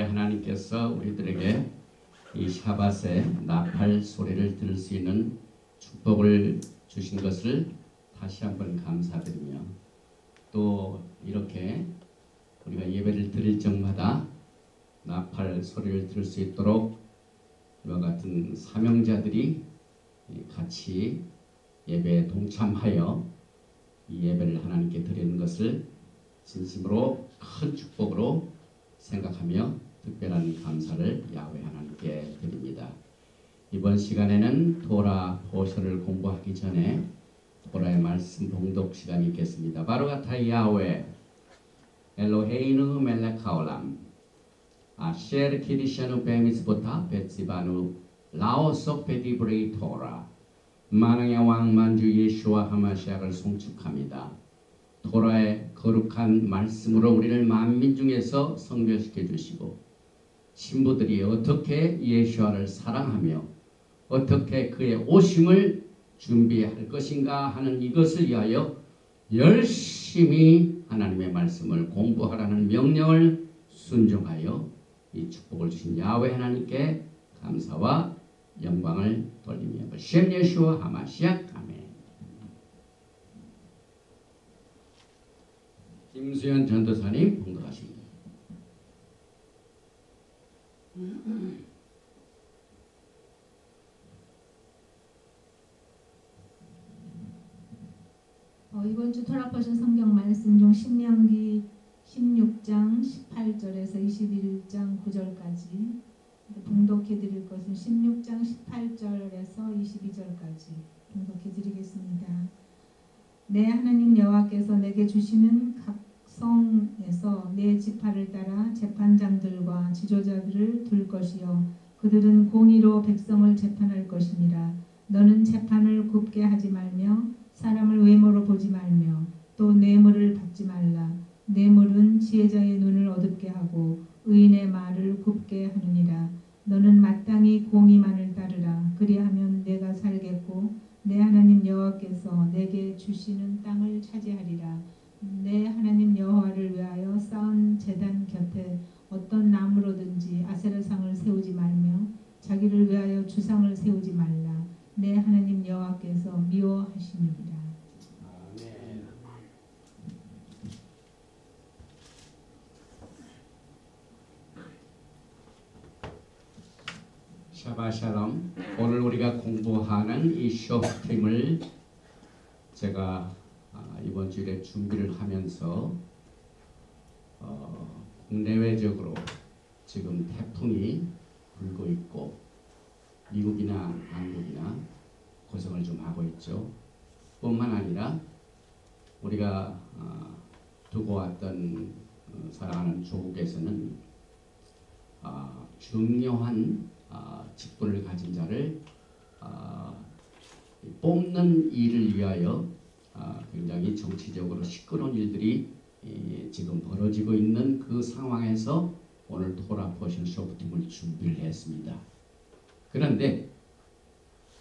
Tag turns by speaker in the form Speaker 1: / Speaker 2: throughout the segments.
Speaker 1: 하나님께서 우리들에게 이 샤밧에 나팔 소리를 들을 수 있는 축복을 주신 것을 다시 한번 감사드리며, 또 이렇게 우리가 예배를 드릴 적마다 나팔 소리를 들을 수 있도록 이와 같은 사명자들이 같이 예배에 동참하여 이 예배를 하나님께 드리는 것을 진심으로 큰 축복으로 생각하며 특별한 감사를 야훼 하나님께 드립니다. 이번 시간에는 토라 포션을 공부하기 전에 토라의 말씀 봉독 시간이 있겠습니다. 바로가타 야훼 엘로헤이누 멜렉 하올람 아셰르 키디샤누 베미스보타 베츠바누 라오속 베디브레이 토라 만왕의 왕 만주 예수와 하마시아를 송축합니다. 토라의 거룩한 말씀으로 우리를 만민 중에서 성별시켜 주시고, 신부들이 어떻게 예수와를 사랑하며 어떻게 그의 오심을 준비할 것인가 하는 이것을 위하여 열심히 하나님의 말씀을 공부하라는 명령을 순종하여 이 축복을 주신 야훼 하나님께 감사와 영광을 돌리며 셴 예수와 하마시아 아멘. 김수현 전도사님 봉독하십니다.
Speaker 2: 이번 주 토라 포션 성경 말씀 중 신명기 16장 18절에서 21장 9절까지 봉독해 드릴 것은 16장 18절에서 22절까지 봉독해 드리겠습니다. 내 하나님 여호와께서 내게 주시는 각 성에서 내 지파를 따라 재판장들과 지도자들을 둘 것이요 그들은 공의로 백성을 재판할 것이니라. 너는 재판을 굽게 하지 말며 사람을 외모로 보지 말며 또 뇌물을 받지 말라. 뇌물은 지혜자의 눈을 어둡게 하고 의인의 말을 굽게 하느니라. 너는 마땅히 공의만을 따르라. 그리하면 내가 살겠고 내 하나님 여호와께서 내게 주시는 땅을 차지하리라. 내 하나님 여호와를 위하여 쌓은 제단 곁에 어떤 나무로든지 아세라상을 세우지 말며 자기를 위하여 주상을 세우지 말라. 내 하나님 여호와께서 미워하시니라.
Speaker 1: 아멘. 샤바샬롬. 오늘 우리가 공부하는 이 쇼팀을 제가 이번 주일에 준비를 하면서 국내외적으로 지금 태풍이 불고 있고 미국이나 한국이나 고생을 좀 하고 있죠. 뿐만 아니라 우리가 두고 왔던 사랑하는 조국에서는 중요한 직분을 가진 자를 뽑는 일을 위하여 굉장히 정치적으로 시끄러운 일들이 지금 벌어지고 있는 그 상황에서 오늘 토라 포션 쇼프팀을 준비를 했습니다. 그런데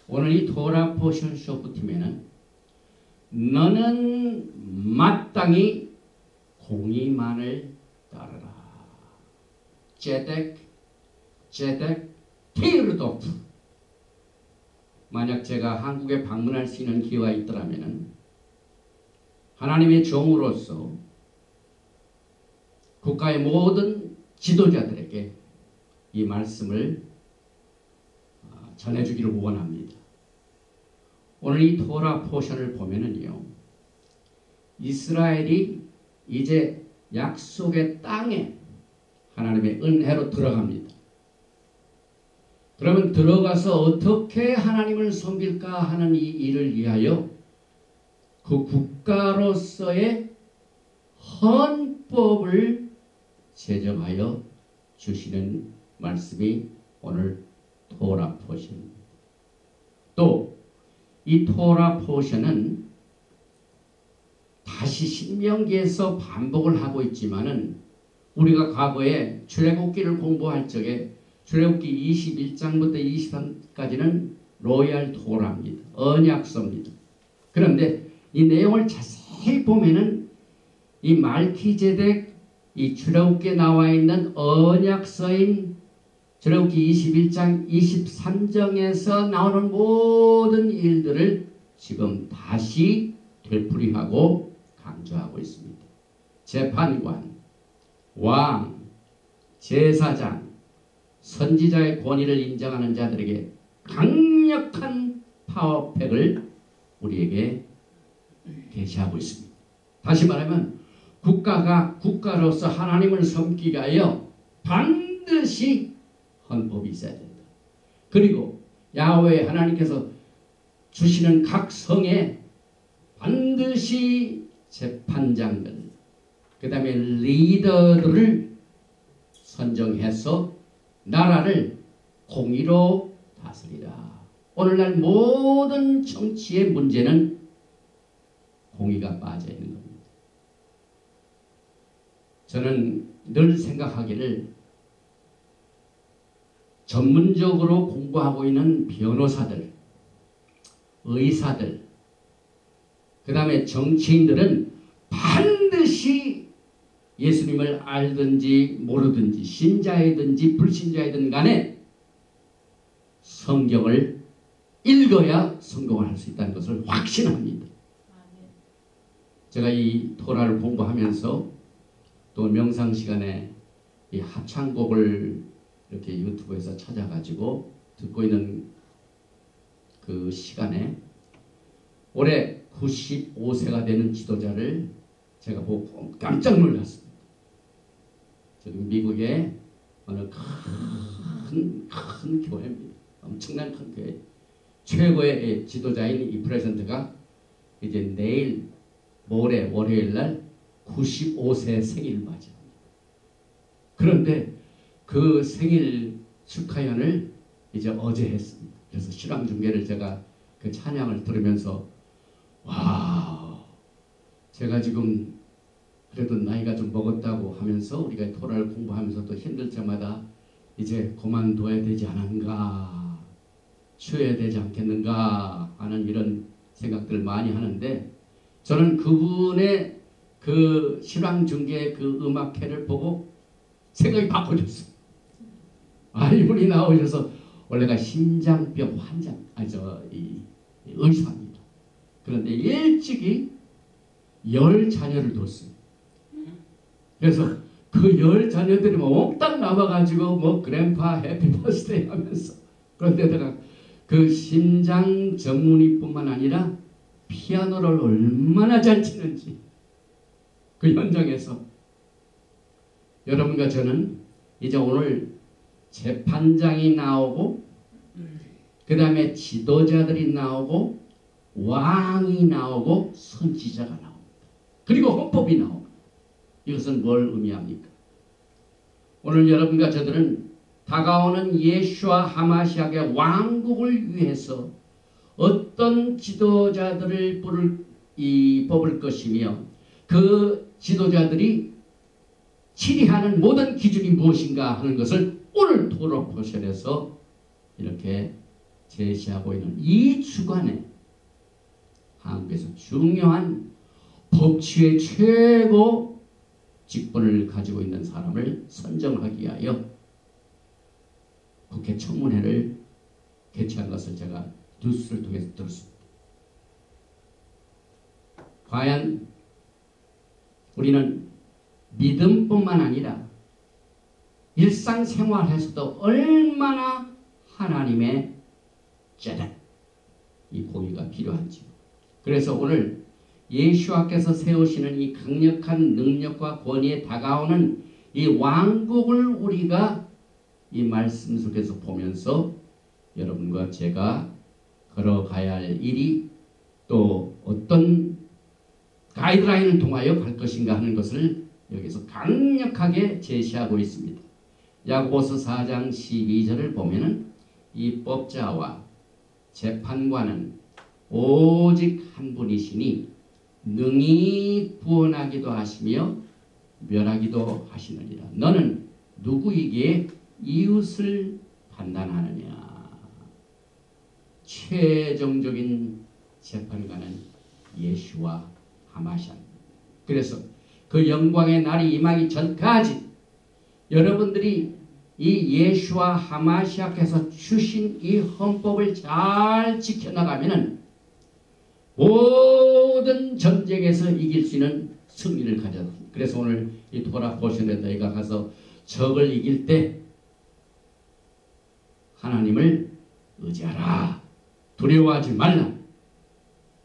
Speaker 1: 오늘 이 토라 포션 쇼프팀에는 너는 마땅히 공의만을 따르라. 제덱 테이르도프. 만약 제가 한국에 방문할 수 있는 기회가 있더라면 하나님의 종으로서 국가의 모든 지도자들에게 이 말씀을 전해주기를 원합니다. 오늘 이 토라 포션을 보면은요, 이스라엘이 이제 약속의 땅에 하나님의 은혜로 들어갑니다. 그러면 들어가서 어떻게 하나님을 섬길까 하는 이 일을 위하여 그 국가로서의 헌법을 제정하여 주시는 말씀이 오늘 토라 포션입니다. 또 이 토라 포션은 다시 신명기에서 반복을 하고 있지만은 우리가 과거에 출애굽기를 공부할 적에 출애굽기 21장부터 23까지는 로얄 토라입니다. 언약서입니다. 그런데 이 내용을 자세히 보면은 이 말키제덱 이 출애굽기에 나와 있는 언약서인 출애굽기 21장 23장에서 나오는 모든 일들을 지금 다시 되풀이하고 강조하고 있습니다. 재판관, 왕, 제사장, 선지자의 권위를 인정하는 자들에게 강력한 파워팩을 우리에게 계시하고 있습니다. 다시 말하면 국가가 국가로서 하나님을 섬기기 위하여 반드시 헌법이 있어야 된다. 그리고 야훼 하나님께서 주시는 각 성에 반드시 재판장들, 그 다음에 리더들을 선정해서 나라를 공의로 다스리라. 오늘날 모든 정치의 문제는 공의가 빠져 있는 겁니다. 저는 늘 생각하기를 전문적으로 공부하고 있는 변호사들, 의사들, 그 다음에 정치인들은 반드시 예수님을 알든지 모르든지 신자이든지 불신자이든 간에 성경을 읽어야 성공을 할 수 있다는 것을 확신합니다. 제가 이 토라를 공부하면서 또 명상 시간에 이 합창곡을 이렇게 유튜브에서 찾아가지고 듣고 있는 그 시간에 올해 95세가 되는 지도자를 제가 보고 깜짝 놀랐습니다. 지금 미국의 어느 큰 교회입니다. 엄청난 큰 교회. 최고의 지도자인 이 프레젠트가 이제 내일 모레 월요일 날 95세 생일 맞이합니다. 그런데 그 생일 축하연을 이제 어제 했습니다. 그래서 신앙 중계를 제가 그 찬양을 들으면서 와, 제가 지금 그래도 나이가 좀 먹었다고 하면서 우리가 토라를 공부하면서 또 힘들 때마다 이제 그만둬야 되지 않은가, 쉬어야 되지 않겠는가 하는 이런 생각들을 많이 하는데 저는 그분의 그 신앙 중계 그 음악회를 보고 생각이 바꿔졌어요. 이분이 나오셔서 원래가 심장병 환자, 의사입니다. 그런데 일찍이 10자녀를 뒀어요. 그래서 그 10자녀들이 몽땅 남아가지고 뭐 그랜파 해피 버스데이 하면서 그런데다가 그 심장 전문의뿐만 아니라 피아노를 얼마나 잘 치는지 그 현장에서 여러분과 저는 이제 오늘 재판장이 나오고 그 다음에 지도자들이 나오고 왕이 나오고 선지자가 나옵니다. 그리고 헌법이 나옵니다. 이것은 뭘 의미합니까? 오늘 여러분과 저들은 다가오는 예수와 하마시아의 왕국을 위해서 어떤 지도자들을 뽑을 것이며 그 지도자들이 치리하는 모든 기준이 무엇인가 하는 것을 오늘 토론 포션에서 이렇게 제시하고 있는 이 주간에 한국에서 중요한 법치의 최고 직분을 가지고 있는 사람을 선정하기 위하여 국회 청문회를 개최한 것을 제가 뉴스를 통해서 들었습니다. 과연 우리는 믿음뿐만 아니라 일상생활에서도 얼마나 하나님의 제단, 이 공의가 필요한지. 그래서 오늘 예수와께서 세우시는 이 강력한 능력과 권위에 다가오는 이 왕국을 우리가 이 말씀 속에서 보면서 여러분과 제가 걸어가야 할 일이 또 어떤 가이드라인을 통하여 갈 것인가 하는 것을 여기서 강력하게 제시하고 있습니다. 야고보서 4장 12절을 보면은 이 법자와 재판관은 오직 한 분이시니 능히 구원하기도 하시며 멸하기도 하시느니라. 너는 누구에게 이웃을 판단하느냐. 최종적인 재판관은 예수와 하마시아입니다. 그래서 그 영광의 날이 임하기 전까지 여러분들이 이 예수와 하마시아께서 주신 이 헌법을 잘 지켜나가면은 모든 전쟁에서 이길 수 있는 승리를 가졌습니다. 그래서 오늘 이 토라 포션에 너희가 가서 적을 이길 때 하나님을 의지하라. 두려워하지 말라.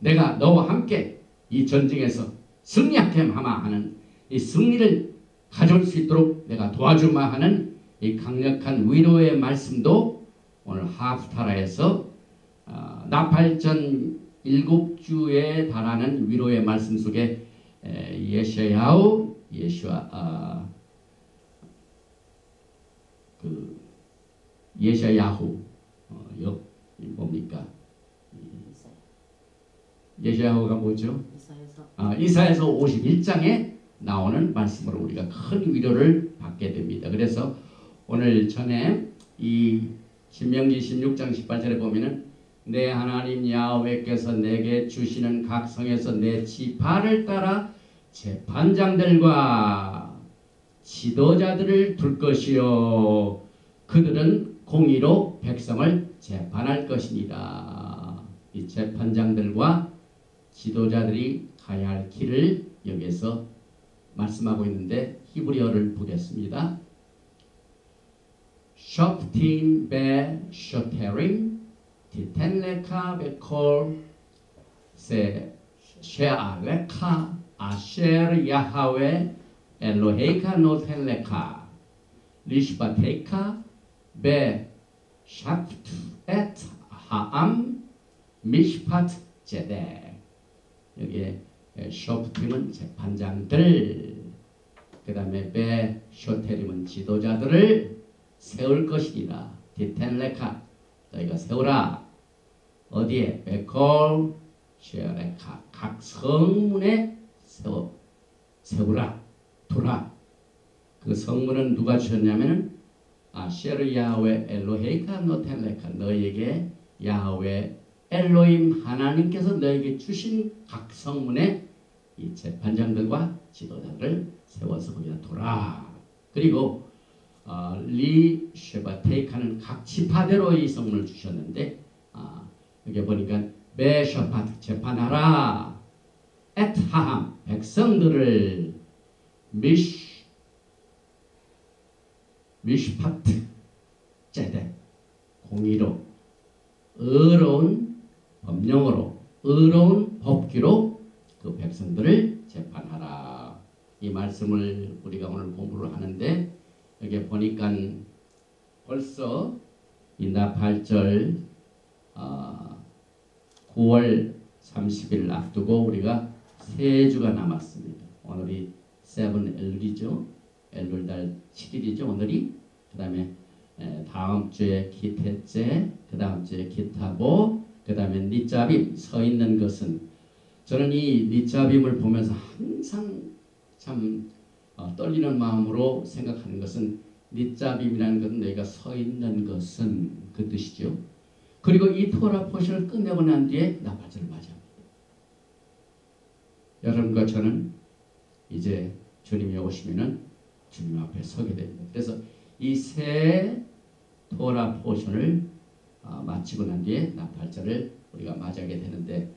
Speaker 1: 내가 너와 함께 이 전쟁에서 승리하게 하마 하는 이 승리를 가져올 수 있도록 내가 도와주마 하는 이 강력한 위로의 말씀도 오늘 하프타라에서 나팔전 7주에 달하는 위로의 말씀 속에 예수와 예샤야후 뭡니까? 예샤야후가 뭐죠? 이사야서 51장에 나오는 말씀으로 우리가 큰 위로를 받게 됩니다. 그래서 오늘 전에 이 신명기 16장 18절에 보면은 내 하나님 야훼께서 내게 주시는 각 성에서 내 지파를 따라 재판장들과 지도자들을 둘 것이요 그들은 공의로 백성을 재판할 것이니라. 이 재판장들과 지도자들이 가야 할 길을 여기서 말씀하고 있는데 히브리어를 보겠습니다. 숍틴 베 쇼테림 티텐레카 베콜 세 쉐아레카 아셰르 야하웨 엘로헤이카 노텔레카 리시바테이카 베 샤프트 엣 하암 미시파트 제데. 여기에 쇼프팀은 재판장들, 그 다음에 베 쇼테림은 지도자들을 세울 것이니라. 디텐레카 너희가 세우라. 어디에? 베콜 쉐레카 각 성문에 세우라. 두라. 그 성문은 누가 주셨냐면은 아셰르 야훼 엘로헤이카 노텔레카 너희에게 야훼 엘로임 하나님께서 너에게 주신 각 성문에 이 재판장들과 지도자들을 세워서 거기다 두라. 그리고 리 쉐바테이카는 각 지파대로 이 성문을 주셨는데 여기 보니까 베셔파트 재판하라. 에트하함 백성들을 미시파트 제대 공의로 의로운 법령으로 의로운 법규로 그 백성들을 재판하라. 이 말씀을 우리가 오늘 공부를 하는데 여기 보니까 벌써 이 나팔절 9월 30일 앞두고 우리가 3주가 남았습니다. 오늘이 7엘룰이죠. 엘룰달 7일이죠. 오늘이. 그 다음에 다음 주에 기태째, 그 다음 주에 기타보, 그 다음에 니짜빔. 서 있는 것은 저는 이 니짜빔을 보면서 항상 참 떨리는 마음으로 생각하는 것은 니짜빔이라는 것은 내가 서 있는 것은 그 뜻이죠. 그리고 이 토라 포션을 끝내고 난 뒤에 나팔절을 맞이합니다. 여러분과 저는 이제 주님이 오시면은 주님 앞에 서게 됩니다. 그래서 이 새 토라 포션을 마치고 난 뒤에 나팔절을 우리가 맞이하게 되는데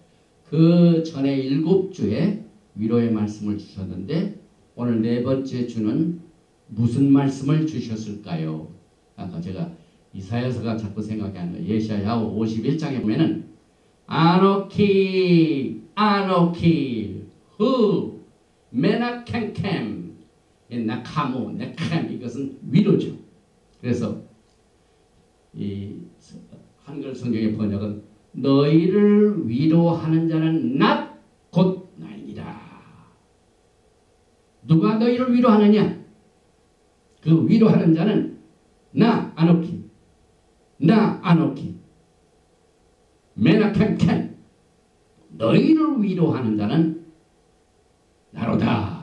Speaker 1: 그 전에 7주에 위로의 말씀을 주셨는데 오늘 4번째 주는 무슨 말씀을 주셨을까요? 아까 제가 이사야서가 자꾸 생각이 안 나요. 예샤야후 51장에 보면은 아노키 후 메나켐켐 나카모 네켐 이것은 위로죠. 그래서 이 한글 성경의 번역은 너희를 위로하는 자는 나 곧 나이니라. 누가 너희를 위로하느냐? 그 위로하는 자는 나 아노키 메나켐켐 너희를 위로하는 자는 나로다.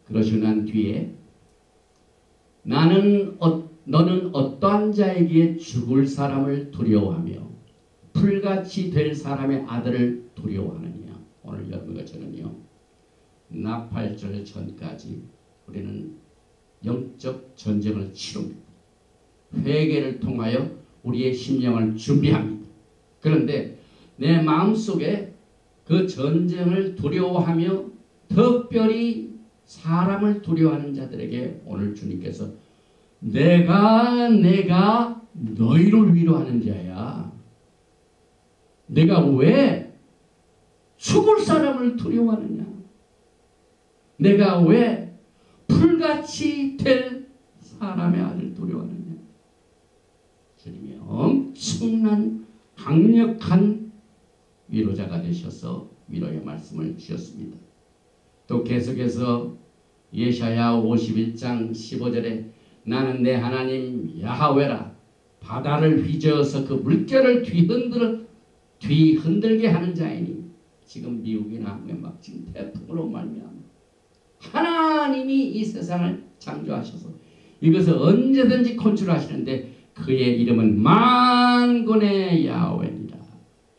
Speaker 1: 그러시고 난 뒤에 너는 어떠한 자에게 죽을 사람을 두려워하며 풀같이 될 사람의 아들을 두려워하느냐. 오늘 여러분과 저는요, 나팔절 전까지 우리는 영적 전쟁을 치릅니다. 회개를 통하여 우리의 심령을 준비합니다. 그런데 내 마음속에 그 전쟁을 두려워하며 특별히 사람을 두려워하는 자들에게 오늘 주님께서 내가 너희를 위로하는 자야. 내가 왜 죽을 사람을 두려워하느냐? 내가 왜 풀같이 될 사람의 아들 두려워하느냐? 주님이 엄청난 강력한 위로자가 되셔서 위로의 말씀을 주셨습니다. 또 계속해서 예사야 51장 15절에 나는 내 하나님 야하웨라 바다를 휘저어서 그 물결을 뒤흔들게 하는 자이니 지금 미국이나 한국에 막 지금 태풍으로 말미암아 하나님이 이 세상을 창조하셔서 이것을 언제든지 컨트롤하시는데 그의 이름은 만군의 야훼니라.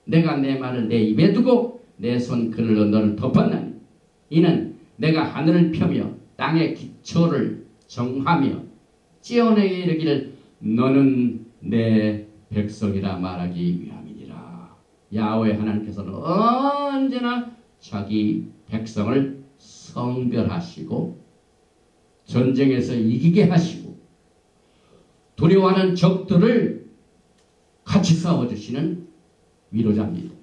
Speaker 1: 내가 내 말을 내 입에 두고 내 손 그늘로 너를 덮었나니 이는 내가 하늘을 펴며 땅의 기초를 정하며 찌어내게 이르기를 너는 내 백성이라 말하기 위함이니라. 야훼 하나님께서는 언제나 자기 백성을 성별하시고 전쟁에서 이기게 하시고 두려워하는 적들을 같이 싸워주시는 위로자입니다.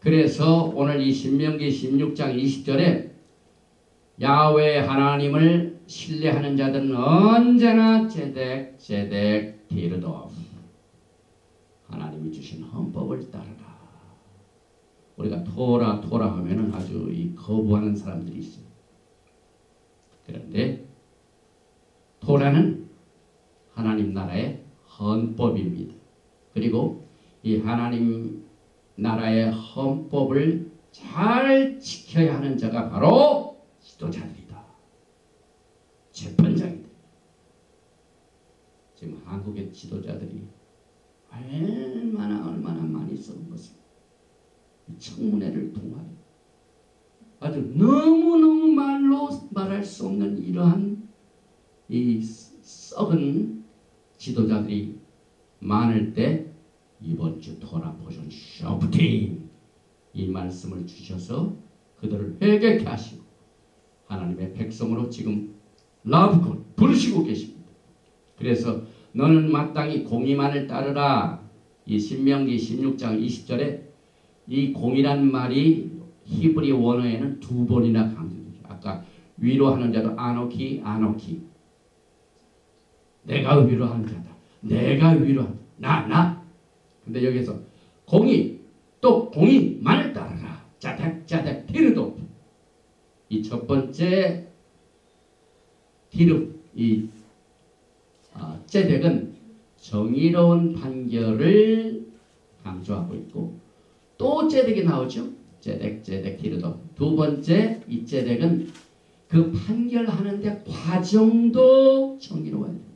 Speaker 1: 그래서 오늘 이 신명기 16장 20절에 야훼 하나님을 신뢰하는 자들은 언제나 제덱 디르도 하나님이 주신 헌법을 따르라. 우리가 토라 하면은 아주 이 거부하는 사람들이 있어요. 그런데 토라는 하나님 나라의 헌법입니다. 그리고 이 하나님 나라의 헌법을 잘 지켜야 하는 자가 바로 지도자들이다. 재판장이다. 지금 한국의 지도자들이 얼마나 많이 썩은 것을 청문회를 통하여 아주 너무너무 말로 말할 수 없는 이러한 이 썩은 지도자들이 많을 때 이번 주 토라 포션 쇼프팅 이 말씀을 주셔서 그들을 회개케 하시고 하나님의 백성으로 지금 라브콘 부르시고 계십니다. 그래서 너는 마땅히 공의만을 따르라. 이 신명기 16장 20절에 이 공의란 말이 히브리 원어에는 두 번이나 강조되죠. 아까 위로하는 자도 아노키 내가 위로하는 자다. 내가 위로한다. 나. 근데 여기서 공의 또 공의만을 따르라. 자덱 디르도 이 첫 번째 디르 이 제덱은 정의로운 판결을 강조하고 있고 또 제덱이 나오죠. 제덱 디르도 두 번째 이 제덱은 그 판결하는데 과정도 정의로워야 됩니다.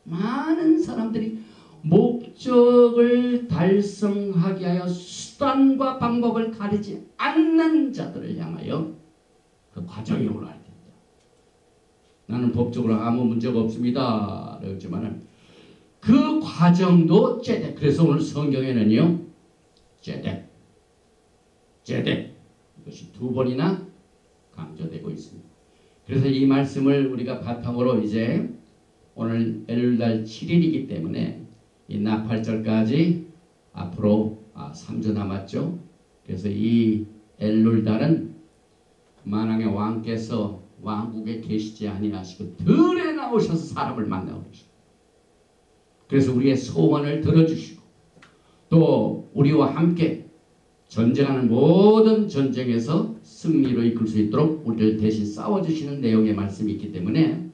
Speaker 1: 많은 사람들이 목적을 달성하게 하여 수단과 방법을 가리지 않는 자들을 향하여 그 과정이 올라야 된다. 나는 법적으로 아무 문제가 없습니다. 그랬지만은 그 과정도 제덱. 그래서 오늘 성경에는요, 제덱 이것이 두 번이나 강조되고 있습니다. 그래서 이 말씀을 우리가 바탕으로 이제 오늘 엘룰달 7일이기 때문에 이 나팔절까지 앞으로 3주 남았죠. 그래서 이 엘룰달은 만왕의 왕께서 왕국에 계시지 아니하시고 들에 나오셔서 사람을 만나고 계시고 그래서 우리의 소원을 들어주시고 또 우리와 함께 전쟁하는 모든 전쟁에서 승리로 이끌 수 있도록 우리를 대신 싸워주시는 내용의 말씀이 있기 때문에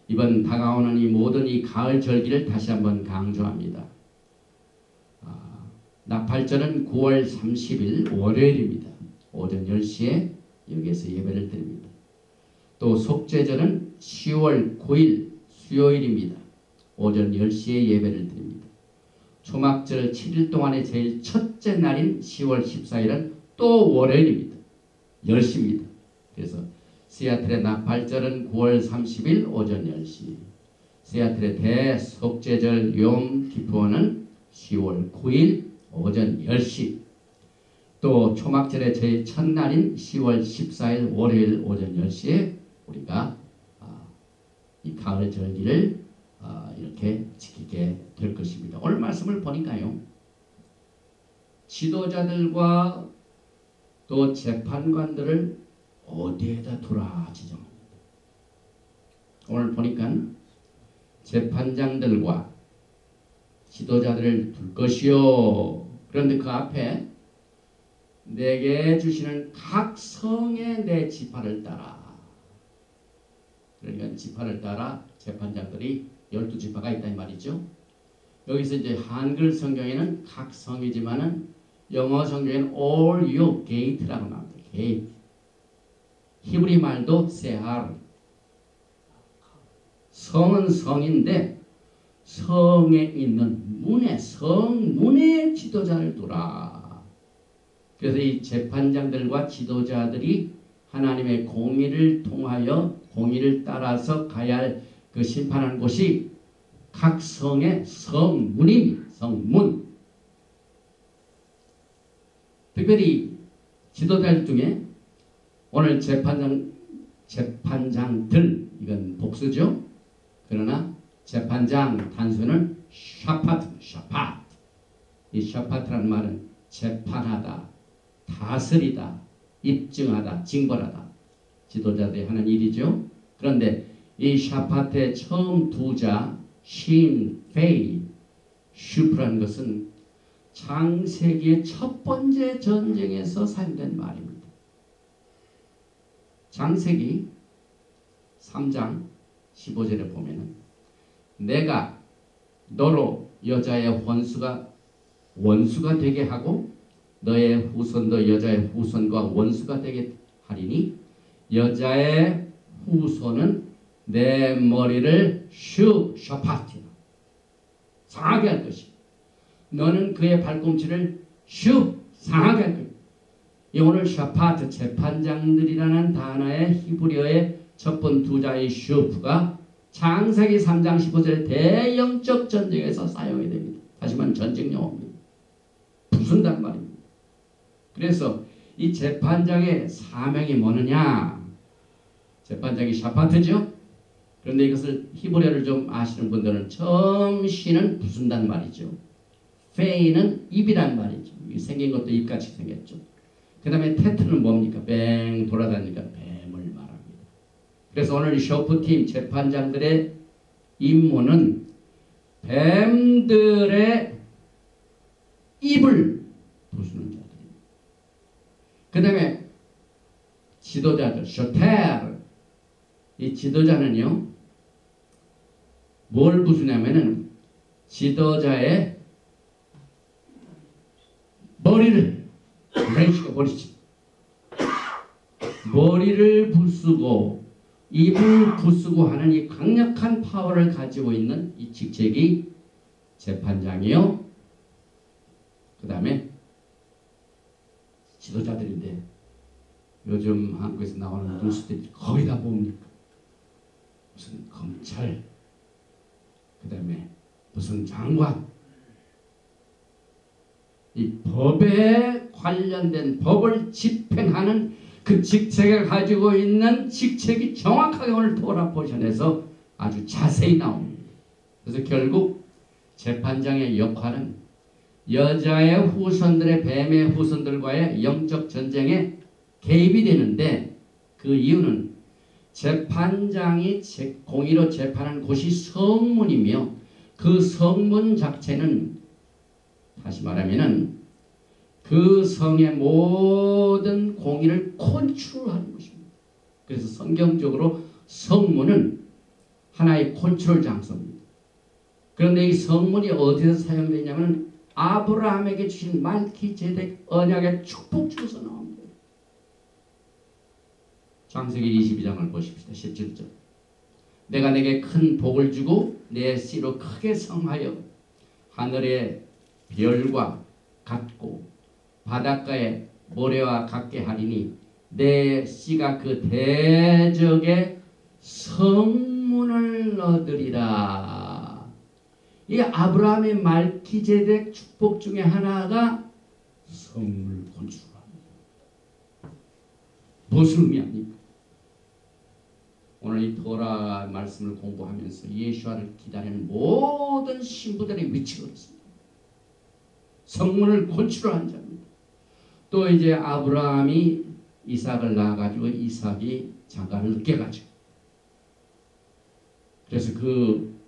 Speaker 1: 이번 다가오는 이 모든 이 가을 절기를 다시 한번 강조합니다. 나팔절은 9월 30일 월요일입니다. 오전 10시에 여기에서 예배를 드립니다. 또 속죄절은 10월 9일 수요일입니다. 오전 10시에 예배를 드립니다. 초막절 7일 동안의 제일 첫째 날인 10월 14일은 또 월요일입니다. 10시입니다. 그래서 시애틀의 나팔절은 9월 30일 오전 10시, 시애틀의 대속죄절 욤 키푸어는 10월 9일 오전 10시, 또 초막절의 제 첫날인 10월 14일 월요일 오전 10시에 우리가 이 가을 절기를 이렇게 지키게 될 것입니다. 오늘 말씀을 보니까요, 지도자들과 또 재판관들을 어디에다 두라 지정합니다. 오늘 보니까 재판장들과 지도자들을 둘 것이요. 그런데 그 앞에 내게 주시는 각 성의 내 지파를 따라. 그러니까 지파를 따라 재판장들이 12지파가 있다 이 말이죠. 여기서 이제 한글 성경에는 각 성이지만은 영어 성경에는 all your gate라고 나옵니다. gate. 히브리 말도 세하르. 성은 성인데 성에 있는 문에, 성문에 지도자를 두라. 그래서 이 재판장들과 지도자들이 하나님의 공의를 통하여 공의를 따라서 가야 할 그 심판하는 곳이 각 성의 성문입니다. 성문. 특별히 지도자들 중에 오늘 재판장들, 이건 복수죠. 그러나 재판장 단수는 샤파트. 이 샤파트라는 말은 재판하다, 다스리다, 입증하다, 징벌하다. 지도자들이 하는 일이죠. 그런데 이 샤파트의 처음 두 자, 신, 페이, 슈프라는 것은 창세기의 첫 번째 전쟁에서 사용된 말입니다. 창세기 3장 15절에 보면은 내가 너로 여자의 원수가 되게 하고 너의 후손도 여자의 후손과 원수가 되게 하리니 여자의 후손은 내 머리를 샤파티나 상하게 할 것이고 너는 그의 발꿈치를 상하게 할 것이고. 이 오늘 샤파트 재판장들이라는 단어의 히브리어의 첫 번 두 자의 슈프가 창세기 3장 15절 대영적 전쟁에서 사용이 됩니다. 다시 말하면 전쟁 용어입니다. 부순단 말입니다. 그래서 이 재판장의 사명이 뭐느냐? 재판장이 샤파트죠. 그런데 이것을 히브리어를 좀 아시는 분들은 처음 시는 부순단 말이죠. 페이는 입이란 말이죠. 생긴 것도 입같이 생겼죠. 그 다음에 테트는 뭡니까? 뱅 돌아다니니까 뱀을 말합니다. 그래서 오늘 셔프팀 재판장들의 임무는 뱀들의 입을 부수는 자들입니다. 그 다음에 지도자들, 셔테르. 이 지도자는요, 뭘 부수냐면은 지도자의 머리를 머리를 부수고 입을 부수고 하는 이 강력한 파워를 가지고 있는 이 직책이 재판장이요. 그 다음에 지도자들인데 요즘 한국에서 나오는 뉴스들이 거의 다 뭡니까? 무슨 검찰, 그 다음에 무슨 장관, 이 법에 관련된 법을 집행하는 그 직책을 가지고 있는 직책이 정확하게 오늘 토라 포션에서 아주 자세히 나옵니다. 그래서 결국 재판장의 역할은 여자의 후손들의 뱀의 후손들과의 영적 전쟁에 개입이 되는데 그 이유는 재판장이 공의로 재판하는 곳이 성문이며 그 성문 자체는 다시 말하면은 그 성의 모든 공의를 컨트롤하는 것입니다. 그래서 성경적으로 성문은 하나의 컨트롤 장소입니다. 그런데 이 성문이 어디서 사용되냐면 아브라함에게 주신 말기제덱 언약의 축복주에서 나옵니다. 창세기 22장을 보십시다. 17절. 내가 내게 큰 복을 주고 내 씨로 크게 성하여 하늘의 별과 같고 바닷가의 모래와 같게 하리니 내 씨가 그 대적의 성문을 얻으리라. 이 아브라함의 말기제덱 축복 중에 하나가 성문을 건축합니다. 무슨 의미합니까? 오늘 이 토라 말씀을 공부하면서 예수와를 기다리는 모든 신부들의 위치가 그렇습니다. 성문을 건축한 자입니다. 또 이제 아브라함이 이삭을 낳아가지고 이삭이 장가를 늦게 가죠. 그래서 그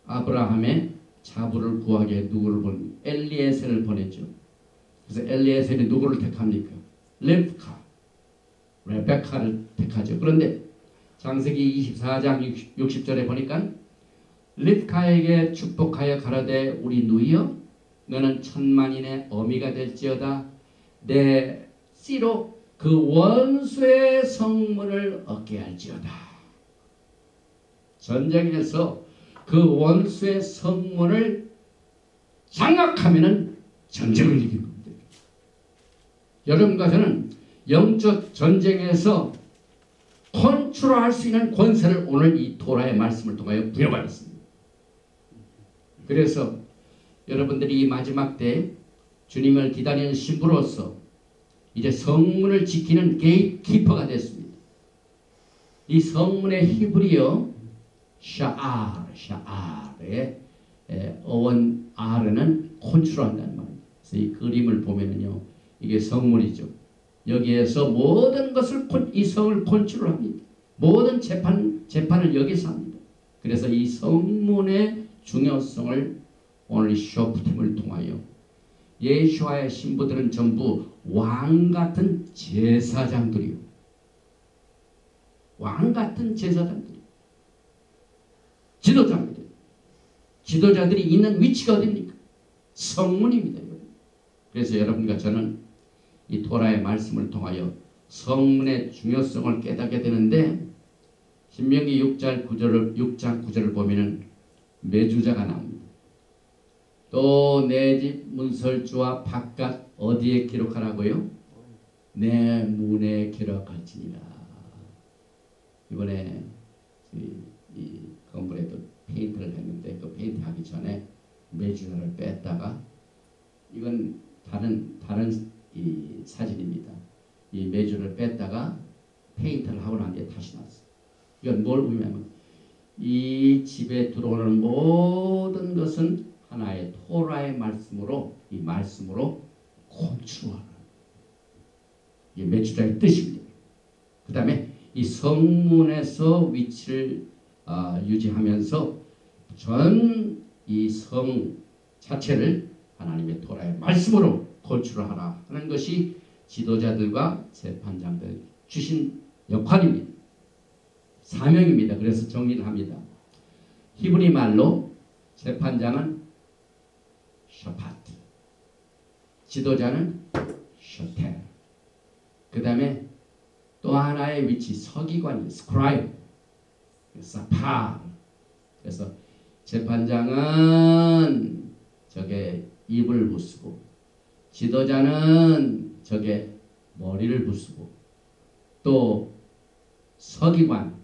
Speaker 1: 아브라함의 자부를 구하게 누구를 보내? 엘리에셀을 보냈죠. 그래서 엘리에셀이 누구를 택합니까? 레베카를 택하죠. 그런데 창세기 24장 60절에 보니까 립카에게 축복하여 가라되 우리 누이여 너는 천만인의 어미가 될지어다. 내 씨로 그 원수의 성문을 얻게 할지어다. 전쟁에서 그 원수의 성문을 장악하면은 전쟁을 이기는 겁니다. 여러분과 저는 영적 전쟁에서 컨트롤할 수 있는 권세를 오늘 이 토라의 말씀을 통하여 부여받았습니다. 그래서 여러분들이 이 마지막 때 주님을 기다리는 신부로서 이제 성문을 지키는 게이트키퍼가 됐습니다. 이 성문의 히브리어 샤알의 어원 아르는 컨트롤한다는 말입니다. 그래서 이 그림을 보면은요, 이게 성문이죠. 여기에서 모든 것을 이 성을 컨트롤합니다. 모든 재판을 여기서 합니다. 그래서 이 성문의 중요성을 오늘 쇼프팀을 통하여 예수와의 신부들은 전부 왕같은 제사장들이요. 왕같은 제사장들이요. 지도자입니다. 지도자들이 있는 위치가 어디입니까? 성문입니다. 그래서 여러분과 저는 이 토라의 말씀을 통하여 성문의 중요성을 깨닫게 되는데 신명기 6장 9절을 보면은 매주자가 나옵니다. 또 내 집 문설주와 바깥 어디에 기록하라고요? 내 문에 기록할지니라. 이번에 이 건물에도 페인트를 했는데 그 페인트 하기 전에 매주자를 뺐다가 이건 다른 이 사진입니다. 이 매주를 뺐다가 페인트를 하고 난 뒤에 다시 나왔어요. 이건 뭘 의미하면 이 집에 들어오는 모든 것은 하나의 토라의 말씀으로 이 말씀으로 컨트롤하는 이 매주자의 뜻입니다. 그 다음에 이 성문에서 위치를 유지하면서 전 이 성 자체를 하나님의 토라의 말씀으로 컨트롤하라 하는 것이 지도자들과 재판장들 주신 역할입니다. 사명입니다. 그래서 정리를 합니다. 히브리 말로 재판장은 샤파트, 지도자는 셔텔, 그 다음에 또 하나의 위치 서기관이 스크라이브, 사파. 그래서 재판장은 저게 입을 부수고 지도자는 저게 머리를 부수고 또 서기관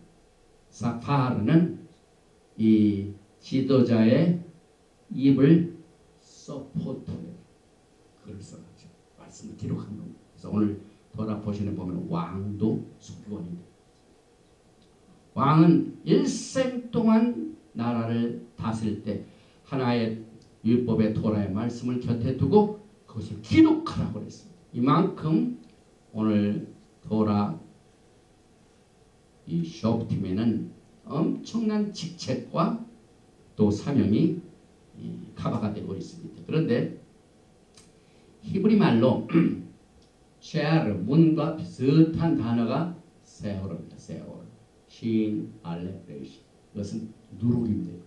Speaker 1: 사파르는 이 지도자의 입을 서포트해요. 글을 써가지고 말씀을 기록한 겁니다. 그래서 오늘 돌아보시는 보면 왕도 서기관입니다. 왕은 일생 동안 나라를 다스릴 때 하나의 율법의 토라의 말씀을 곁에 두고 그것을 기록하라고 그랬습니다. 이만큼 오늘 토라 이 쇼프팀에는 엄청난 직책과 또 사명이 커버가 되고 있습니다. 그런데 히브리 말로 쉐아르 문과 비슷한 단어가 세월입니다. 세월, 신, 알레, 레시. 이것은 누룩입니다.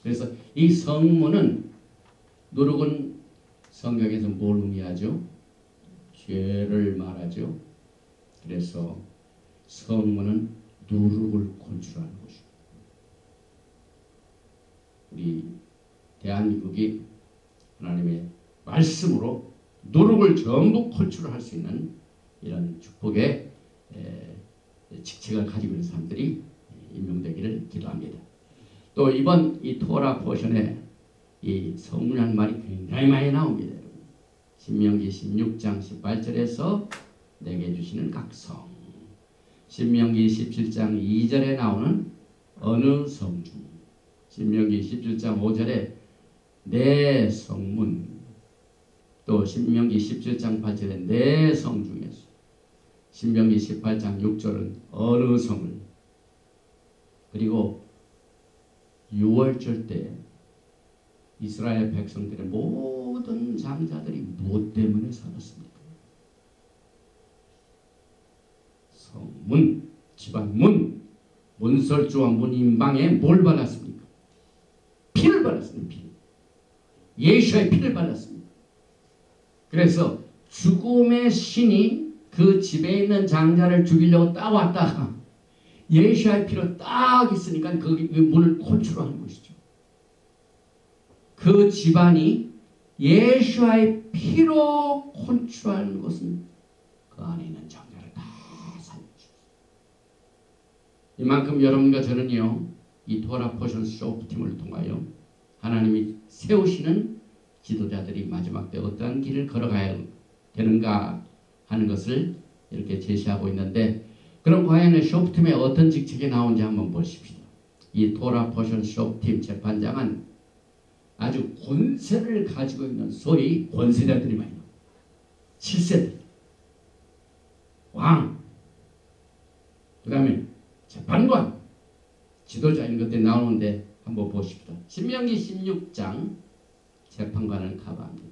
Speaker 1: 그래서 이 성문은 누룩은 성경에서 뭘 의미하죠? 죄를 말하죠. 그래서 성문은 누룩을 건축하는 것입니다. 우리 대한민국이 하나님의 말씀으로 누룩을 전부 컨트롤할 수 있는 이런 축복의 직책을 가지고 있는 사람들이 임명되기를 기도합니다. 또 이번 이 토라 포션에 이 성문이라는 말이 굉장히 많이 나옵니다. 신명기 16장 18절에서 내게 주시는 각성, 신명기 17장 2절에 나오는 어느 성중, 신명기 17장 5절에 내 성문, 또 신명기 17장 8절에 내 성중에서, 신명기 18장 6절은 어느 성을, 그리고 6월절 때 이스라엘 백성들의 모든 장자들이 무엇 때문에 살았습니까? 성문, 집안문, 문설주와 문인방에 뭘 발랐습니까? 피를 발랐습니다. 피. 예수의 피를 발랐습니다. 그래서 죽음의 신이 그 집에 있는 장자를 죽이려고 딱 왔다가 예수의 피로 딱 있으니까 그 문을 컨트롤하는 것이죠. 그 집안이 예수의 피로 컨트롤하는 것은 그 안에 있는 장자를 다 살려주셨어요. 이만큼 여러분과 저는요, 이 토라 포션 쇼프팀을 통하여 하나님이 세우시는 지도자들이 마지막 때 어떠한 길을 걸어가야 되는가 하는 것을 이렇게 제시하고 있는데, 그럼 과연 쇼프팀에 어떤 직책이 나오는지 한번 보십시오. 이 토라 포션 쇼프팀 재판장은 아주 권세를 가지고 있는 소위 권세자들이 많이 나와요. 7세들, 왕, 그 다음에 재판관, 지도자 이런 것들이 나오는데 한번 보십시오. 신명기 16장 재판관을 커버합니다.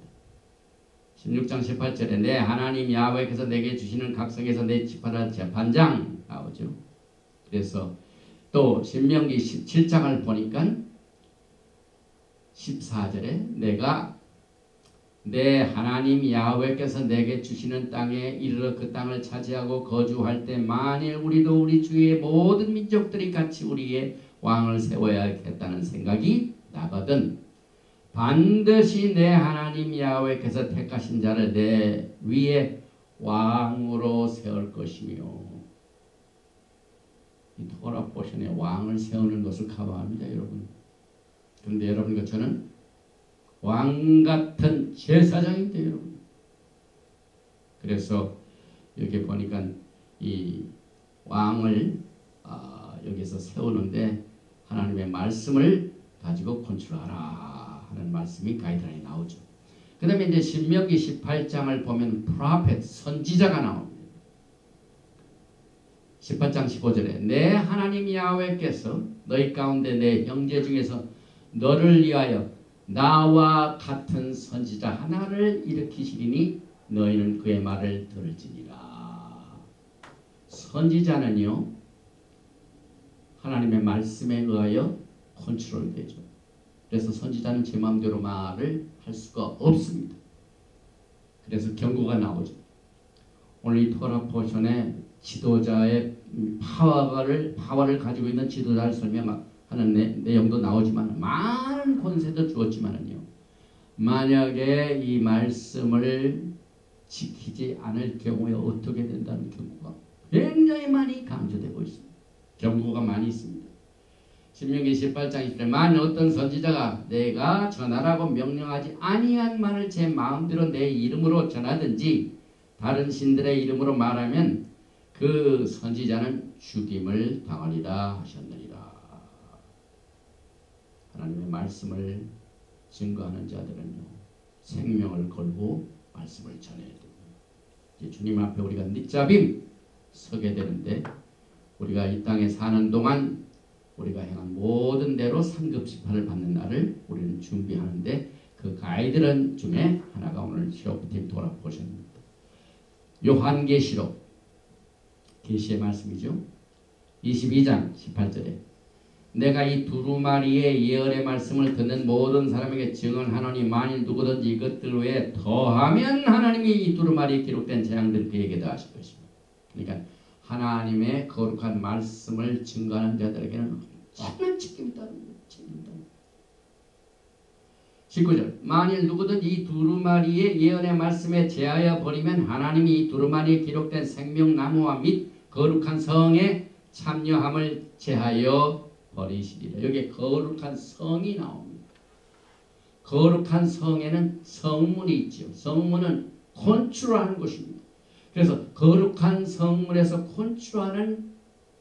Speaker 1: 16장 18절에 내 하나님 야훼께서 내게 주시는 각성에서 내 지파라 재판장 나오죠. 그래서 또 신명기 17장을 보니까 14절에 내가 내 하나님 야훼께서 내게 주시는 땅에 이르러 그 땅을 차지하고 거주할 때 만일 우리도 우리 주위의 모든 민족들이 같이 우리의 왕을 세워야겠다는 생각이 나거든 반드시 내 하나님 야훼께서 택하신 자를 내 위에 왕으로 세울 것이며, 이 토라 포션에 왕을 세우는 것을 커버합니다, 여러분. 그런데 여러분과 저는 왕 같은 제사장인데 여러분. 그래서 여기 보니까 이 왕을 여기서 세우는데 하나님의 말씀을 가지고 컨트롤하라 하는 말씀이 가이드라인에 나오죠. 그 다음에 이제 신명기 18장을 보면 프로페트, 선지자가 나옵니다. 18장 15절에 내 하나님 야훼께서 너희 가운데 내 형제 중에서 너를 위하여 나와 같은 선지자 하나를 일으키시리니 너희는 그의 말을 들을지니라. 선지자는요, 하나님의 말씀에 의하여 컨트롤되죠. 그래서 선지자는 제 마음대로 말을 할 수가 없습니다. 그래서 경고가 나오죠. 오늘 이 토라 포션의 지도자의 파워를 가지고 있는 지도자를 설명하는 내용도 나오지만 많은 권세도 주었지만요, 만약에 이 말씀을 지키지 않을 경우에 어떻게 된다는 경고가 굉장히 많이 강조되고 있습니다. 경고가 많이 있습니다. 신명기 18장 20절 만일 어떤 선지자가 내가 전하라고 명령하지 아니한 말을 제 마음대로 내 이름으로 전하든지 다른 신들의 이름으로 말하면 그 선지자는 죽임을 당하리라 하셨느니라. 하나님의 말씀을 증거하는 자들은요, 생명을 걸고 말씀을 전해야 됩니다. 이제 주님 앞에 우리가 늦잡임 서게 되는데, 우리가 이 땅에 사는 동안 우리가 행한 모든 대로 상급심판을 받는 날을 우리는 준비하는데, 그 가이드라인 중에 하나가 오늘 쇼프팀 토라 포션입니다. 요한계시록, 계시의 말씀이죠. 22장 18절에 내가 이 두루마리의 예언의 말씀을 듣는 모든 사람에게 증언하노니 만일 누구든지 이것들 외에 더하면 하나님이 이 두루마리에 기록된 재앙들 그에게 더하실 것입니다. 그러니까 하나님의 거룩한 말씀을 증거하는 자들에게는 엄청난 책임이 있다는 거예요. 19절 만일 누구든 이 두루마리의 예언의 말씀에 제하여 버리면 하나님이 이 두루마리에 기록된 생명나무와 및 거룩한 성에 참여함을 제하여 버리시리라. 여기에 거룩한 성이 나옵니다. 거룩한 성에는 성문이 있죠. 성문은 컨트롤하는 것입니다. 그래서 거룩한 성문에서 컨트롤하는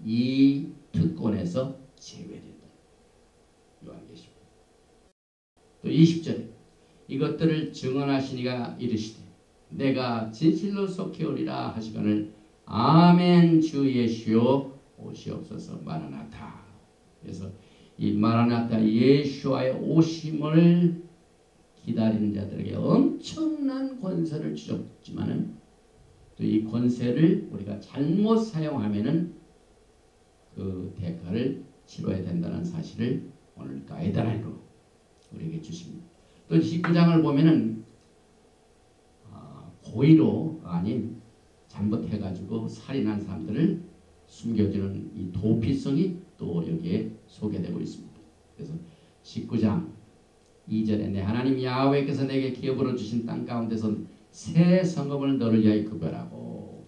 Speaker 1: 이 특권에서 제외된다. 요한계시록. 또 20절에 이것들을 증언하시니가 이르시되 내가 진실로 속해오리라 하시거늘 아멘 주 예수여 오시옵소서. 마라나타. 그래서 이 마라나타 예수와의 오심을 기다리는 자들에게 엄청난 권세를 주셨지만은 또 이 권세를 우리가 잘못 사용하면은 그 대가를 치러야 된다는 사실을 오늘 가이드라인으로 우리에게 주십니다. 또 19장을 보면은 고의로 아닌 잘못해가지고 살인한 사람들을 숨겨주는 이 도피성이 또 여기에 소개되고 있습니다. 그래서 19장 2절에 내 하나님 야훼께서 내게 기업으로 주신 땅 가운데서 새 성읍을 너를 위하여 구별하고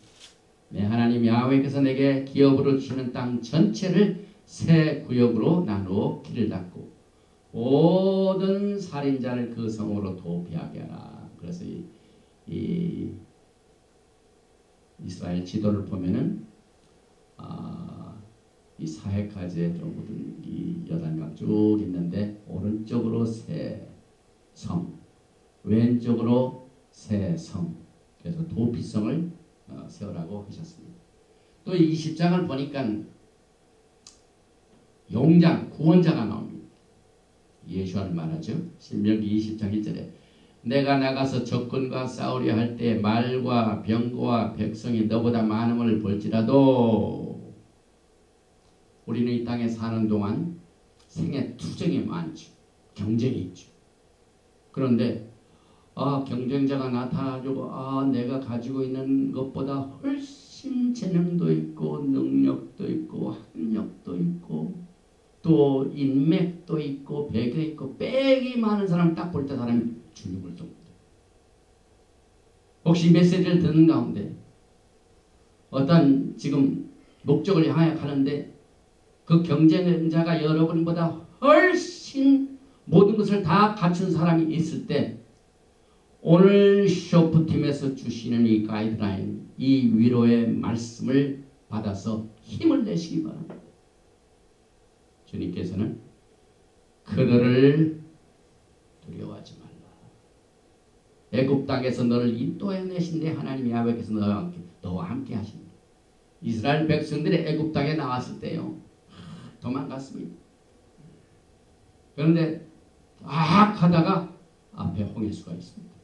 Speaker 1: 내 하나님 야훼께서 내게 기업으로 주시는 땅 전체를 새 구역으로 나누어 길을 닫고 모든 살인자를 그 성으로 도피하게 하라. 그래서 이 이스라엘 지도를 보면은 이 사해까지의 모든 이 여단강 쭉 있는데 오른쪽으로 새 성, 왼쪽으로 새 성. 그래서 도피성을 세우라고 하셨습니다. 또 20장을 보니까 용장, 구원자가 나옵니다. 예수를 말하죠. 신명기 20장 1절에 내가 나가서 적군과 싸우려 할 때 말과 병거와 백성이 너보다 많음을 볼지라도 우리는 이 땅에 사는 동안 생애 투쟁이 많죠. 경쟁이 있죠. 그런데 경쟁자가 나타나고 내가 가지고 있는 것보다 훨씬 재능도 있고 능력도 있고 학력도 있고 또 인맥도 있고 배가 있고 빽이 많은 사람 딱 볼 때 사람이 주눅을 듭니다. 혹시 메시지를 듣는 가운데 어떤 지금 목적을 향해 가는데 그 경쟁자가 여러분보다 훨씬 모든 것을 다 갖춘 사람이 있을 때 오늘 쇼프팀에서 주시는 이 가이드라인, 이 위로의 말씀을 받아서 힘을 내시기 바랍니다. 주님께서는 그들을 두려워하지 말라. 애굽 땅에서 너를 인도해내신 내 하나님 야훼께서 너와 함께 하십니다. 이스라엘 백성들이 애굽 땅에 나왔을 때요. 도망갔습니다. 그런데 하다가 앞에 홍해수가 있습니다.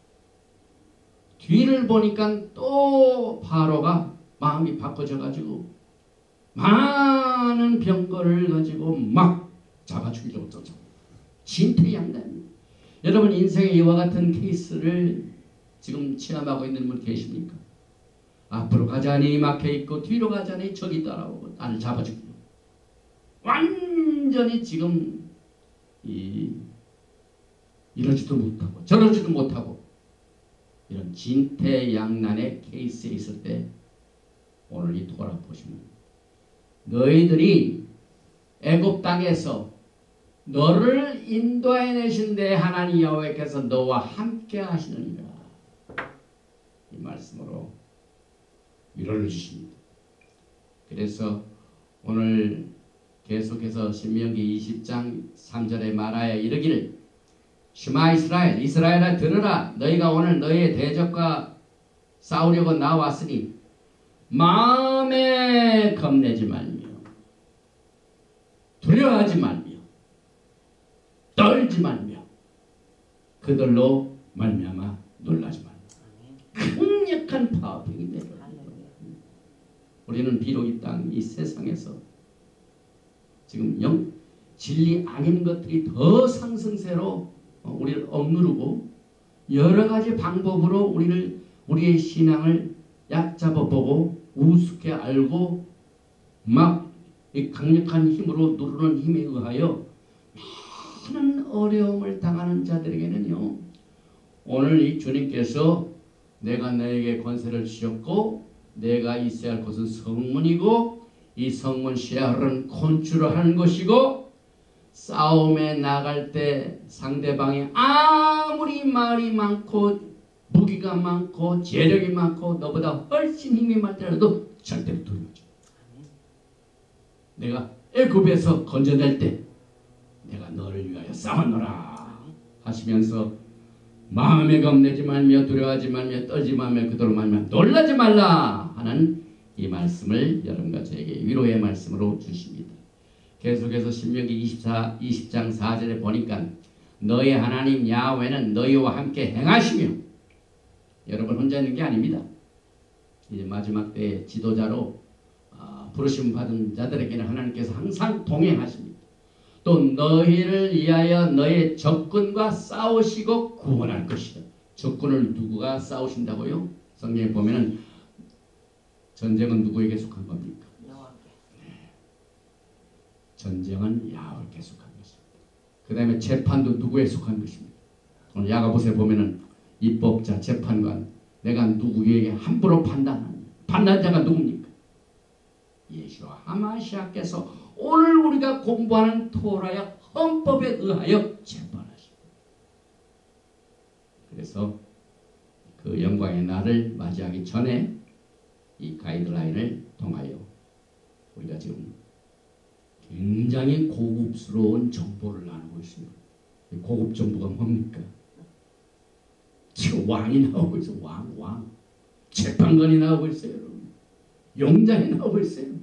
Speaker 1: 뒤를 보니까 또 바로가 마음이 바꿔져가지고 많은 병거를 가지고 막 잡아 죽이려고 쫓아옵니다. 진퇴양난입니다. 여러분 인생에 이와 같은 케이스를 지금 체험하고 있는 분 계십니까? 앞으로 가자니 막혀있고 뒤로 가자니 적이 따라오고 나를 잡아 죽이려고 완전히 지금 이러지도 못하고 저러지도 못하고 이런 진퇴양난의 케이스에 있을 때 오늘 이 토라 보시면 너희들이 애굽 땅에서 너를 인도해내신 내 하나님 여호와께서 너와 함께 하시느니라. 이 말씀으로 위로를 주십니다. 그래서 오늘 계속해서 신명기 20장 3절에 말하여 이르기를 슈마 이스라엘, 이스라엘아 들으라. 너희가 오늘 너희의 대적과 싸우려고 나왔으니 마음에 겁내지 말며 두려워하지 말며 떨지 말며 그들로 말미암아 놀라지 말며 강력한 파워병이 되리라. 우리는 비록 이 땅, 이 세상에서 지금 진리 아닌 것들이 더 상승세로 우리를 억누르고 여러 가지 방법으로 우리의 신앙을 얕잡아보고 우습게 알고 막 이 강력한 힘으로 누르는 힘에 의하여 많은 어려움을 당하는 자들에게는요, 오늘 이 주님께서 내가 너에게 권세를 주셨고 내가 있어야 할 곳은 성문이고 이 성문 시야를 컨트롤하는 것이고 싸움에 나갈 때 상대방이 아무리 말이 많고 무기가 많고 재력이 많고 너보다 훨씬 힘이 많더라도 절대로 두려워하지 마. 내가 애굽에서 건져낼 때 내가 너를 위하여 싸웠노라 하시면서 마음에 겁내지 말며 두려워하지 말며 떨지 말며 그대로 말며 놀라지 말라 하는 이 말씀을 여러분과 저에게 위로의 말씀으로 주십니다. 계속해서 신명기 20장 4절에 보니까 너희 하나님 야훼는 너희와 함께 행하시며 여러분 혼자 있는 게 아닙니다. 이제 마지막 때의 지도자로 부르심 받은 자들에게는 하나님께서 항상 동행하십니다. 또 너희를 위하여 너의 적군과 싸우시고 구원할 것이다. 적군을 누구가 싸우신다고요? 성경에 보면은 전쟁은 누구에게 속한 겁니까? 네. 전쟁은 야훼에게 속한 것입니다. 그 다음에 재판도 누구에 속한 것입니다. 오늘 야고보서에 보면은 입법자, 재판관, 내가 누구에게 함부로 판단자가 누굽니까? 예수와 하마시아께서 오늘 우리가 공부하는 토라의 헌법에 의하여 재판하십니다. 그래서 그 영광의 날을 맞이하기 전에 이 가이드라인을 통하여 우리가 지금 굉장히 고급스러운 정보를 나누고 있습니다. 고급 정보가 뭡니까? 지금 왕이 나오고 있어요. 왕. 재판관이 나오고 있어요. 용장이 나오고 있어요.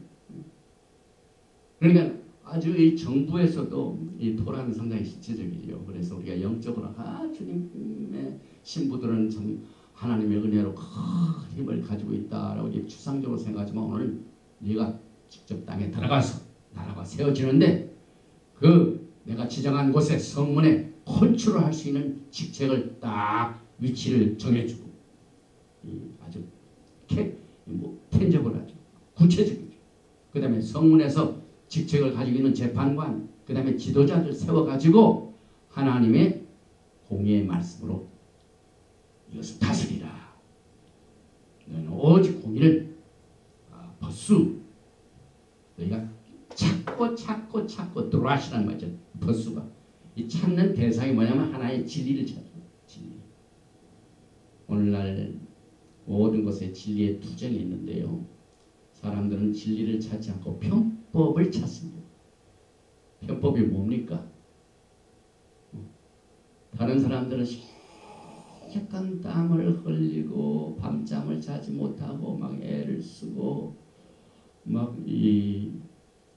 Speaker 1: 그러니까 아주 이 정부에서도 이 토라는 상당히 실질적이에요. 그래서 우리가 영적으로 주님의 신부들은 참 하나님의 은혜로 큰 힘을 가지고 있다라고 이제 추상적으로 생각하지만 오늘 네가 직접 땅에 들어가서 나라가 세워지는데 그 내가 지정한 곳에 성문에 컨트롤할 수 있는 직책을 딱 위치를 정해주고 아주 텐저블 하죠. 구체적이죠. 그 다음에 성문에서 직책을 가지고 있는 재판관, 그 다음에 지도자들 세워가지고 하나님의 공의의 말씀으로 이것을 다스리라. 너는 오직 공의를 버수. 너희가 찾고 들어와시라는 말이죠. 버수가. 이 찾는 대상이 뭐냐면 하나의 진리를 찾는 진리. 오늘날 모든 것에 진리의 투쟁이 있는데요. 사람들은 진리를 찾지 않고 편법을 찾습니다. 편법이 뭡니까? 다른 사람들은 약간 땀을 흘리고 밤잠을 자지 못하고 막 애를 쓰고 막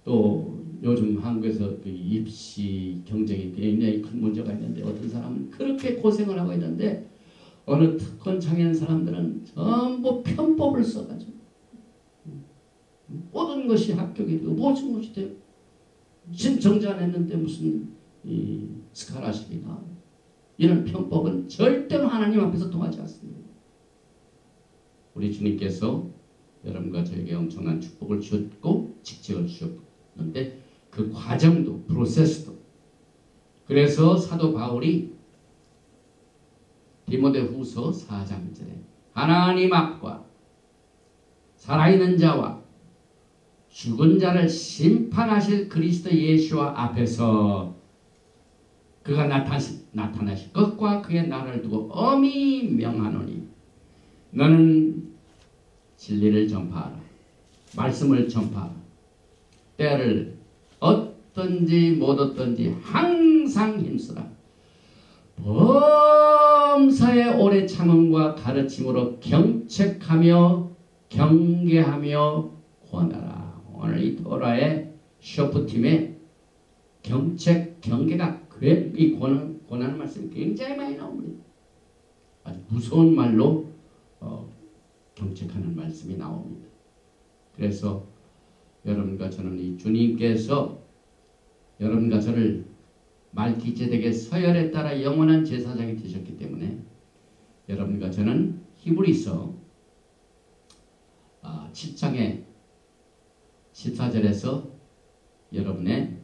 Speaker 1: 또 요즘 한국에서 그 입시 경쟁이 굉장히 큰 문제가 있는데 어떤 사람은 그렇게 고생을 하고 있는데 어느 특권창에 있는 사람들은 전부 편법을 써가지고 모든 것이 합격이 되고 모든 것이 되고 신청자 안 했는데 무슨 스칼라십이 나와요. 이런 편법은 절대로 하나님 앞에서 통하지 않습니다. 우리 주님께서 여러분과 저에게 엄청난 축복을 주셨고 직책을 주셨는데 그 과정도 프로세스도 그래서 사도 바울이 디모데후서 4장절에 하나님 앞과 살아있는 자와 죽은 자를 심판하실 그리스도 예수와 앞에서 그가 나타나실 것과 그의 날을 두고 엄히 명하노니 너는 진리를 전파하라. 말씀을 전파하라. 때를 어떤지 못 어떤지 항상 힘쓰라. 범사의 오래 참음과 가르침으로 경책하며 경계하며 권하라. 오늘 이 토라의 쇼프팀의 경책, 경계가 이 권하는 말씀이 굉장히 많이 나옵니다. 아주 무서운 말로 경책하는 말씀이 나옵니다. 그래서 여러분과 저는 이 주님께서 여러분과 저를 말기제덱의 서열에 따라 영원한 제사장이 되셨기 때문에 여러분과 저는 히브리서 7장의 14절에서 여러분의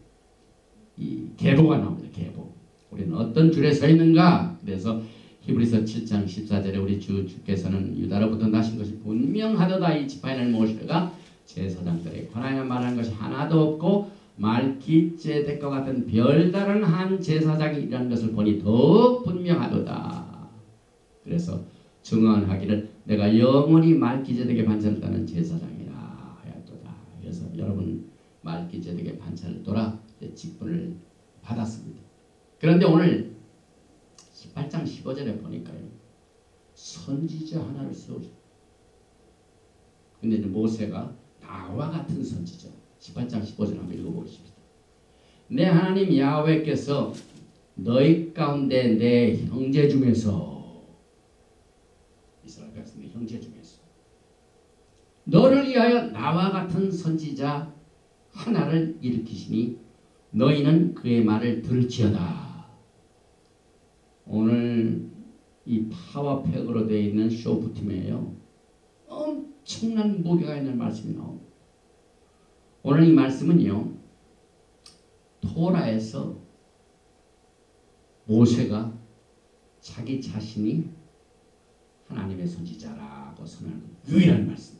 Speaker 1: 이 계보가 나옵니다. 계보. 우리는 어떤 줄에 서 있는가? 그래서 히브리서 7장 14절에 우리 주께서는 유다로부터 나신 것이 분명하도다. 이 지파인을 모시다가 제사장들의 권한에 말하는 것이 하나도 없고 말기ጼ덱과 같은 별다른 한 제사장이라는 것을 보니 더욱 분명하도다. 그래서 증언하기를 내가 영원히 말기ጼ덱의 반차를 따는 제사장이라 하였도다. 그래서 여러분 말기ጼ덱의 반차를 돌아 직분을 받았습니다. 그런데 오늘 18장 15절에 보니까요. 선지자 하나를 세우죠. 근데 이제 모세가 나와 같은 선지자. 18장 15절 한번 읽어보겠습니다. 내 하나님 야훼께서 너희 가운데 내 형제 중에서 이스라엘 백성의 형제 중에서 너를 위하여 나와 같은 선지자 하나를 일으키시니 너희는 그의 말을 들을지어다. 오늘 이 파워팩으로 되어 있는 쇼프팀이에요. 엄청난 무게가 있는 말씀이 나옵니다. 오늘 이 말씀은요. 토라에서 모세가 자기 자신이 하나님의 선지자라고 선언하는 유일한 말씀.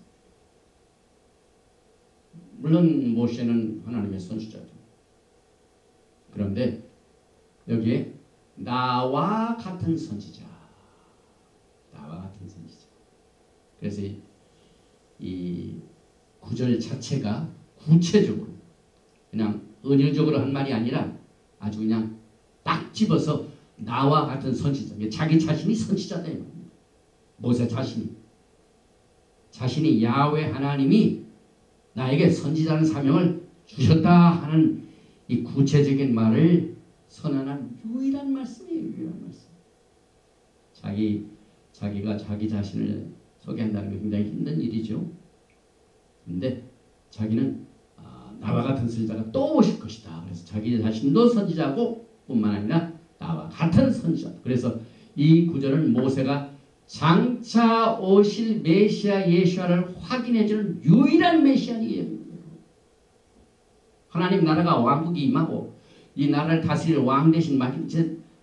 Speaker 1: 물론 모세는 하나님의 선지자죠. 그런데 여기에 나와 같은 선지자. 나와 같은 선지자. 그래서 이 구절 자체가 구체적으로 그냥 은유적으로 한 말이 아니라 아주 그냥 딱 집어서 나와 같은 선지자. 자기 자신이 선지자다. 모세 자신이 야훼 하나님이 나에게 선지자는 사명을 주셨다 하는 이 구체적인 말을 선언한 유일한 말씀이에요. 유일한 말씀. 자기가 자기 자신을 소개한다는 게 굉장히 힘든 일이죠. 근데 자기는 나와 같은 선지자가 또 오실 것이다. 그래서 자기 자신도 선지자고 뿐만 아니라 나와 같은 선지자. 그래서 이 구절은 모세가 장차 오실 메시아 예수아를 확인해주는 유일한 메시아니에요. 하나님 나라가 왕국이 임하고 이 나라를 다스릴 왕 대신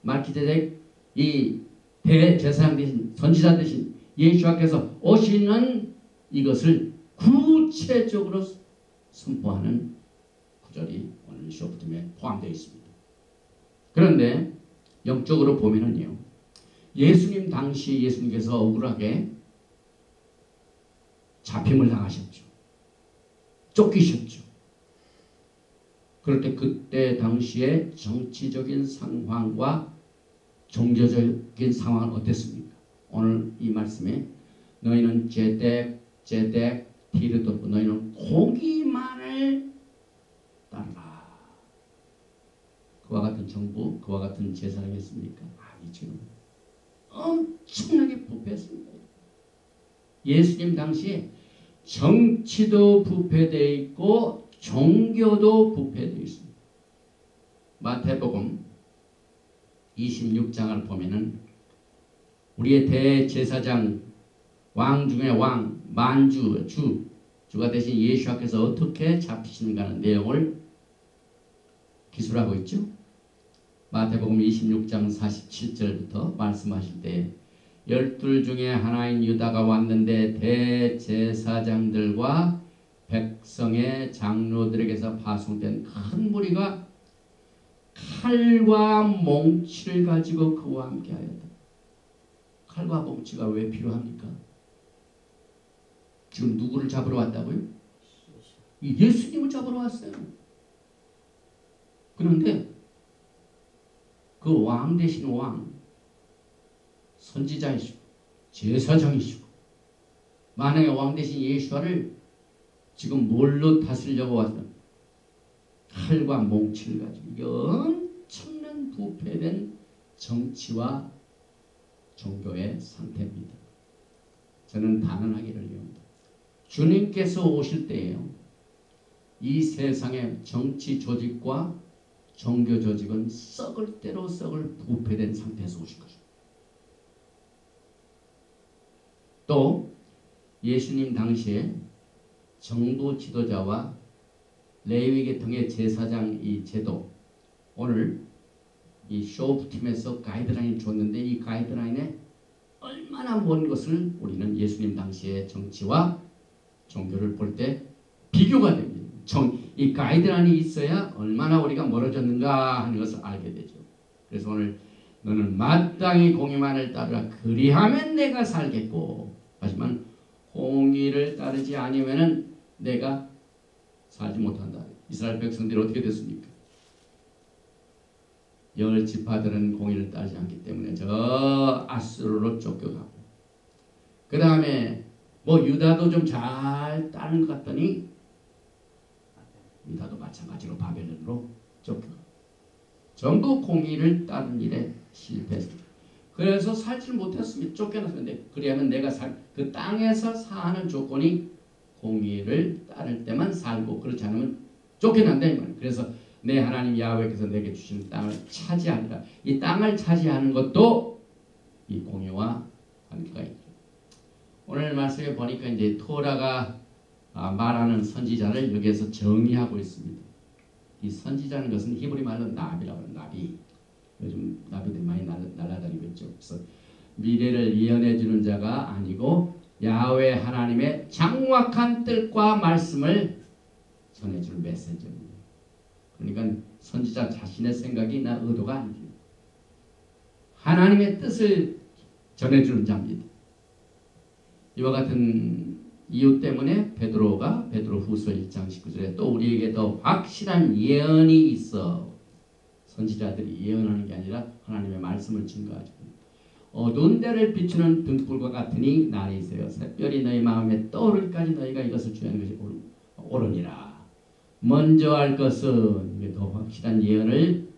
Speaker 1: 말기ጼ덱 이 대제사장 대신 선지자 대신 예수아께서 오시는 이것을 구체적으로 선포하는 구절이 오늘 쇼프팀에 포함되어 있습니다. 그런데 영적으로 보면은요. 예수님 당시 예수님께서 억울하게 잡힘을 당하셨죠. 쫓기셨죠. 그럴 때 그때 당시의 정치적인 상황과 종교적인 상황은 어땠습니까? 오늘 이 말씀에 너희는 제덱 디르도 너희는 고기만을 따르라. 그와 같은 정부, 그와 같은 제사장이었습니까? 아니죠. 엄청나게 부패했습니다. 예수님 당시에 정치도 부패되어 있고 종교도 부패되어 있습니다. 마태복음 26장을 보면은 우리의 대제사장 왕 중에 왕 만주 주가 되신 예수께서 어떻게 잡히시는가 하는 내용을 기술하고 있죠. 마태복음 26장 47절부터 말씀하실 때 12 중에 하나인 유다가 왔는데 대제사장들과 백성의 장로들에게서 파송된 큰 무리가 칼과 몽치를 가지고 그와 함께 하였다. 칼과 몽치가 왜 필요합니까? 지금 누구를 잡으러 왔다고요? 예수님을 잡으러 왔어요. 그런데 그 왕 대신 왕, 선지자이시고 제사장이시고 만왕의 왕 대신 예수와를 지금 뭘로 다스리려고 왔어요? 칼과 몽치를 가지고 엄청난 부패된 정치와 종교의 상태입니다. 저는 단언하기를 합니다. 주님께서 오실 때에요. 이 세상의 정치 조직과 종교 조직은 썩을 대로 썩을 부패된 상태에서 오실 것입니다. 또 예수님 당시에 정부 지도자와 레위 계통의 제사장 이 제도, 오늘 이 쇼프팀에서 가이드라인을 줬는데 이 가이드라인에 얼마나 먼 것을 우리는 예수님 당시의 정치와 종교를 볼 때 비교가 됩니다. 이 가이드라인이 있어야 얼마나 우리가 멀어졌는가 하는 것을 알게 되죠. 그래서 오늘 너는 마땅히 공의만을 따르라. 그리하면 내가 살겠고, 하지만 공의를 따르지 아니면은 내가 살지 못한다. 이스라엘 백성들이 어떻게 됐습니까? 10지파들은 공의를 따르지 않기 때문에 저 아수르로 쫓겨가고, 그 다음에 뭐 유다도 좀 잘 따른 것 같더니 유다도 마찬가지로 바벨론으로 쫓겨가고, 전부 공의를 따른 일에 실패했습니다. 그래서 살지 못했습니다. 쫓겨났는데, 그리하면 내가 그 땅에서 사는 조건이 공의를 따를 때만 살고, 그렇지 않으면 쫓겨난다 이 말이에요. 그래서 내 하나님 야훼께서 내게 주신 땅을 차지하리라. 이 땅을 차지하는 것도 이 공의와 관계가 있죠. 오늘 말씀에 보니까 이제 토라가 말하는 선지자를 여기에서 정의하고 있습니다. 이 선지자는 것은 히브리 말로 나비라고 해요. 나비. 요즘 나비들 많이 날아다니고 있죠. 그래서 미래를 예언해 주는 자가 아니고 야훼 하나님의 장확한 뜻과 말씀을 전해주는 메시저입니다. 그러니까 선지자 자신의 생각이나 의도가 아닙니다. 하나님의 뜻을 전해주는 자입니다. 이와 같은 이유 때문에 베드로후서 1장 19절에 또 우리에게 더 확실한 예언이 있어. 선지자들이 예언하는 게 아니라 하나님의 말씀을 증거하죠. 어두운 데를 비추는 등불과 같으니 날이 새어 샛별이 너희 마음에 떠오를까지 너희가 이것을 주의하는 것이 옳으니라. 먼저 할 것은 더 확실한 예언을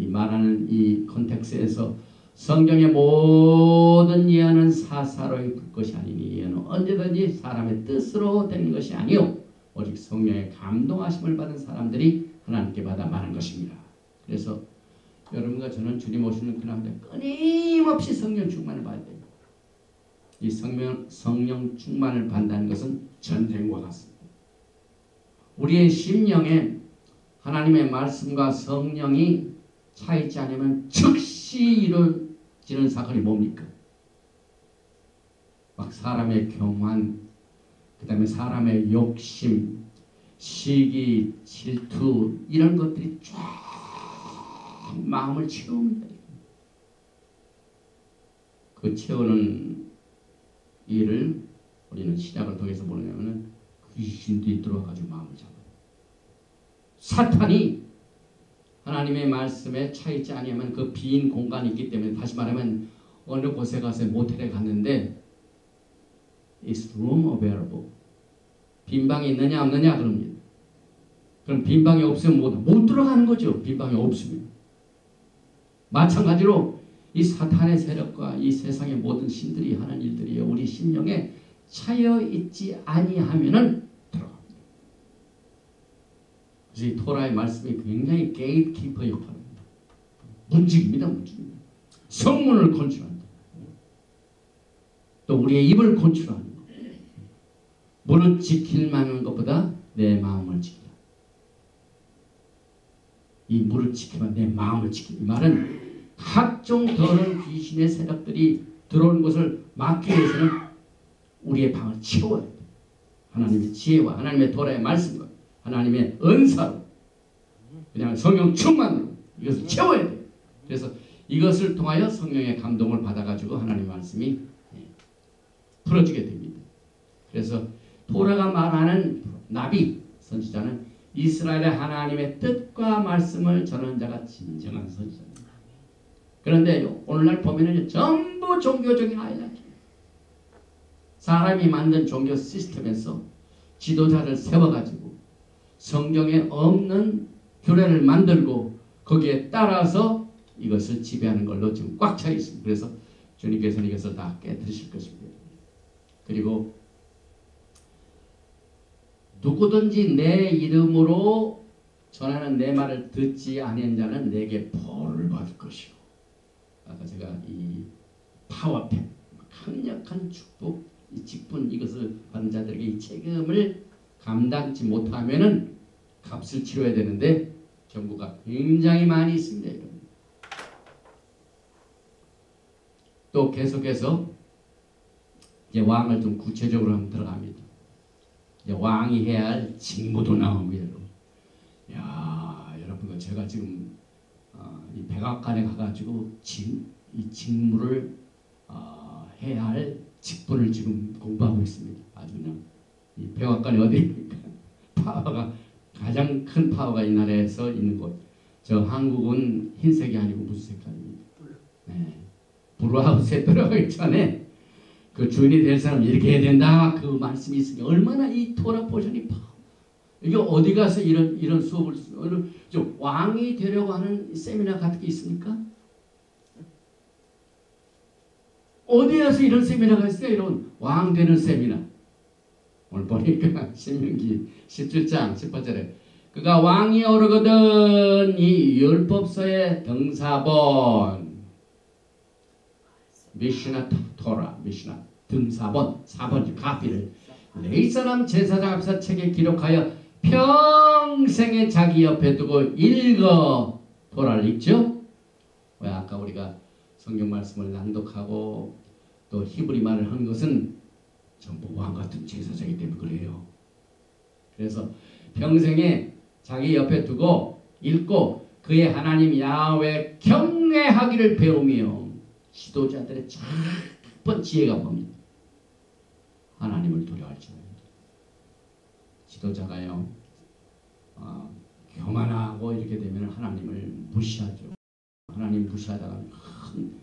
Speaker 1: 말하는 이 컨텍스트에서 성경의 모든 예언은 사사로이 볼 것이 아니니 예언은 언제든지 사람의 뜻으로 되는 것이 아니요 오직 성령의 감동하심을 받은 사람들이 하나님께 받아 말한 것입니다. 그래서 여러분과 저는 주님 오시는 그날에 끊임없이 성령 충만을 받아야 됩니다. 이 성령 충만을 받는다는 것은 전쟁과 같습니다. 우리의 심령에 하나님의 말씀과 성령이 차있지 않으면 즉시 이루어지는 사건이 뭡니까? 막 사람의 경환, 그 다음에 사람의 욕심, 시기, 질투 이런 것들이 쫙 마음을 채웁니다. 그 채우는 일을 우리는 신약을 통해서 보려면 귀신들이 들어와가지고 마음을 잡아요. 사탄이 하나님의 말씀에 차있지 아니하면 그 빈 공간이 있기 때문에, 다시 말하면 어느 곳에 가서 모텔에 갔는데 Is room available? 빈방이 있느냐 없느냐 그럽니다. 그럼 빈방이 없으면 못 들어가는 거죠. 빈방이 없으면. 마찬가지로 이 사탄의 세력과 이 세상의 모든 신들이 하는 일들이 우리 심령에 차여 있지 아니하면은 들어갑니다. 그래서 이 토라의 말씀이 굉장히 게이트키퍼 역할입니다. 문직입니다. 성문을 건축한다. 또 우리의 입을 건축하는 것. 무릇 지킬 만한 것보다 내 마음을 지키라. 이 무릇 지키면 내 마음을 지키라. 이 말은 각종 더러운 귀신의 세력들이 들어오는 것을 막기 위해서는 우리의 방을 채워야 돼. 하나님의 지혜와 하나님의 도라의 말씀과 하나님의 은사로, 그냥 성령 충만으로 이것을 채워야 돼. 그래서 이것을 통하여 성령의 감동을 받아가지고 하나님의 말씀이 풀어지게 됩니다. 그래서 토라가 말하는 나비 선지자는 이스라엘의 하나님의 뜻과 말씀을 전하는 자가 진정한 선지자입니다. 그런데 오늘날 보면은 전부 종교적인 하이라이트. 사람이 만든 종교 시스템에서 지도자를 세워가지고 성경에 없는 규례를 만들고 거기에 따라서 이것을 지배하는 걸로 지금 꽉 차 있습니다. 그래서 주님께서는 이것을 다 깨뜨리실 것입니다. 그리고 누구든지 내 이름으로 전하는 내 말을 듣지 아니한 자는 내게 벌을 받을 것이요. 아까 제가 이 파워펜, 강력한 축복, 이 직분 이것을 받은 자들에게 이 책임을 감당치 못하면은 값을 치러야 되는데 경고가 굉장히 많이 있습니다. 여러분. 또 계속해서 이제 왕을 좀 구체적으로 한번 들어갑니다. 이제 왕이 해야 할 직무도 나옵니다. 여러분. 야, 여러분, 제가 지금 이 백악관에 가가지고 이 직무를 해야 할 직분을 지금 공부하고 있습니다. 아주 그냥 이 백악관이 어디입니까? 파워가 가장 큰 파워가 이 나라에서 있는 곳. 저 한국은 흰색이 아니고 무슨 색깔입니까? 네. 브루하우스에 들어가기 전에 그 주인이 될 사람 이렇게 해야 된다 그 말씀이 있으니 얼마나 이 토라 포션이 이게 어디 가서 이런 수업을 좀 왕이 되려고 하는 세미나 같은 게 있습니까? 어디 가서 이런 세미나가 있어요? 이런 왕 되는 세미나. 오늘 보니까 신명기 17장 18절에 그가 왕이 오르거든 이 율법서의 등사본 미시나 토라 미시나 등사본 4번 카피를 레위 사람 제사장 앞에서 책에 기록하여 평생에 자기 옆에 두고 읽어 토라를 읽죠. 왜 아까 우리가 성경 말씀을 낭독하고 또 히브리 말을 한 것은 전부 왕 같은 제사장이 때문에 그래요. 그래서 평생에 자기 옆에 두고 읽고 그의 하나님 야훼 경외하기를 배우며 지도자들의 첫 번째 지혜가 뭡니까? 하나님을 두려워할 줄 압니다. 지도자가요 교만하고 이렇게 되면 하나님을 무시하죠. 하나님 무시하다가 큰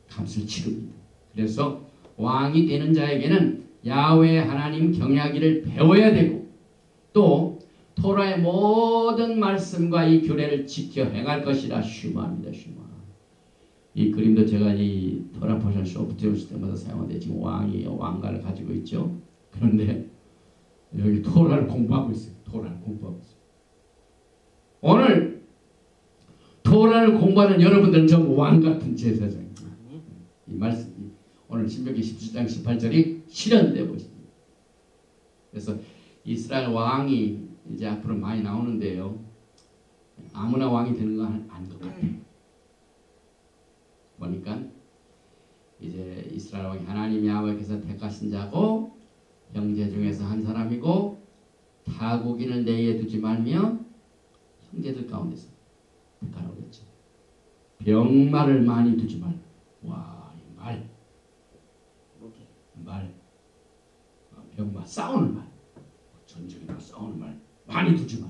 Speaker 1: 값을 치릅니다. 그래서 왕이 되는 자에게는 야훼 하나님 경외하기를 배워야 되고 또 토라의 모든 말씀과 이 규례를 지켜 행할 것이라 슈마입니다. 슈마. 이 그림도 제가 이 토라 포션 소프트웨어 쓸 때마다 사용하는데 지금 왕이 왕가를 가지고 있죠. 그런데 여기 토라를 공부하고 있어요. 토라를 공부하고 있어요. 오늘 토라를 공부하는 여러분들은 전부 왕 같은 제사장입니다. 이 말씀 오늘 신명기 17장 18절이 실현되고 있습니다. 그래서 이스라엘 왕이 이제 앞으로 많이 나오는데요. 아무나 왕이 되는 건 아닌 것 같아요. 보니까 이제 이스라엘 왕이 하나님 야훼께서 택하신 자고 형제 중에서 한 사람이고 타국인을 내에 두지 말며 형제들 가운데서 택하라고 그랬죠. 병마를 많이 두지 말고 와, 이 말 병마 싸우는 말 전쟁이나 싸우는 말 많이 두지 말.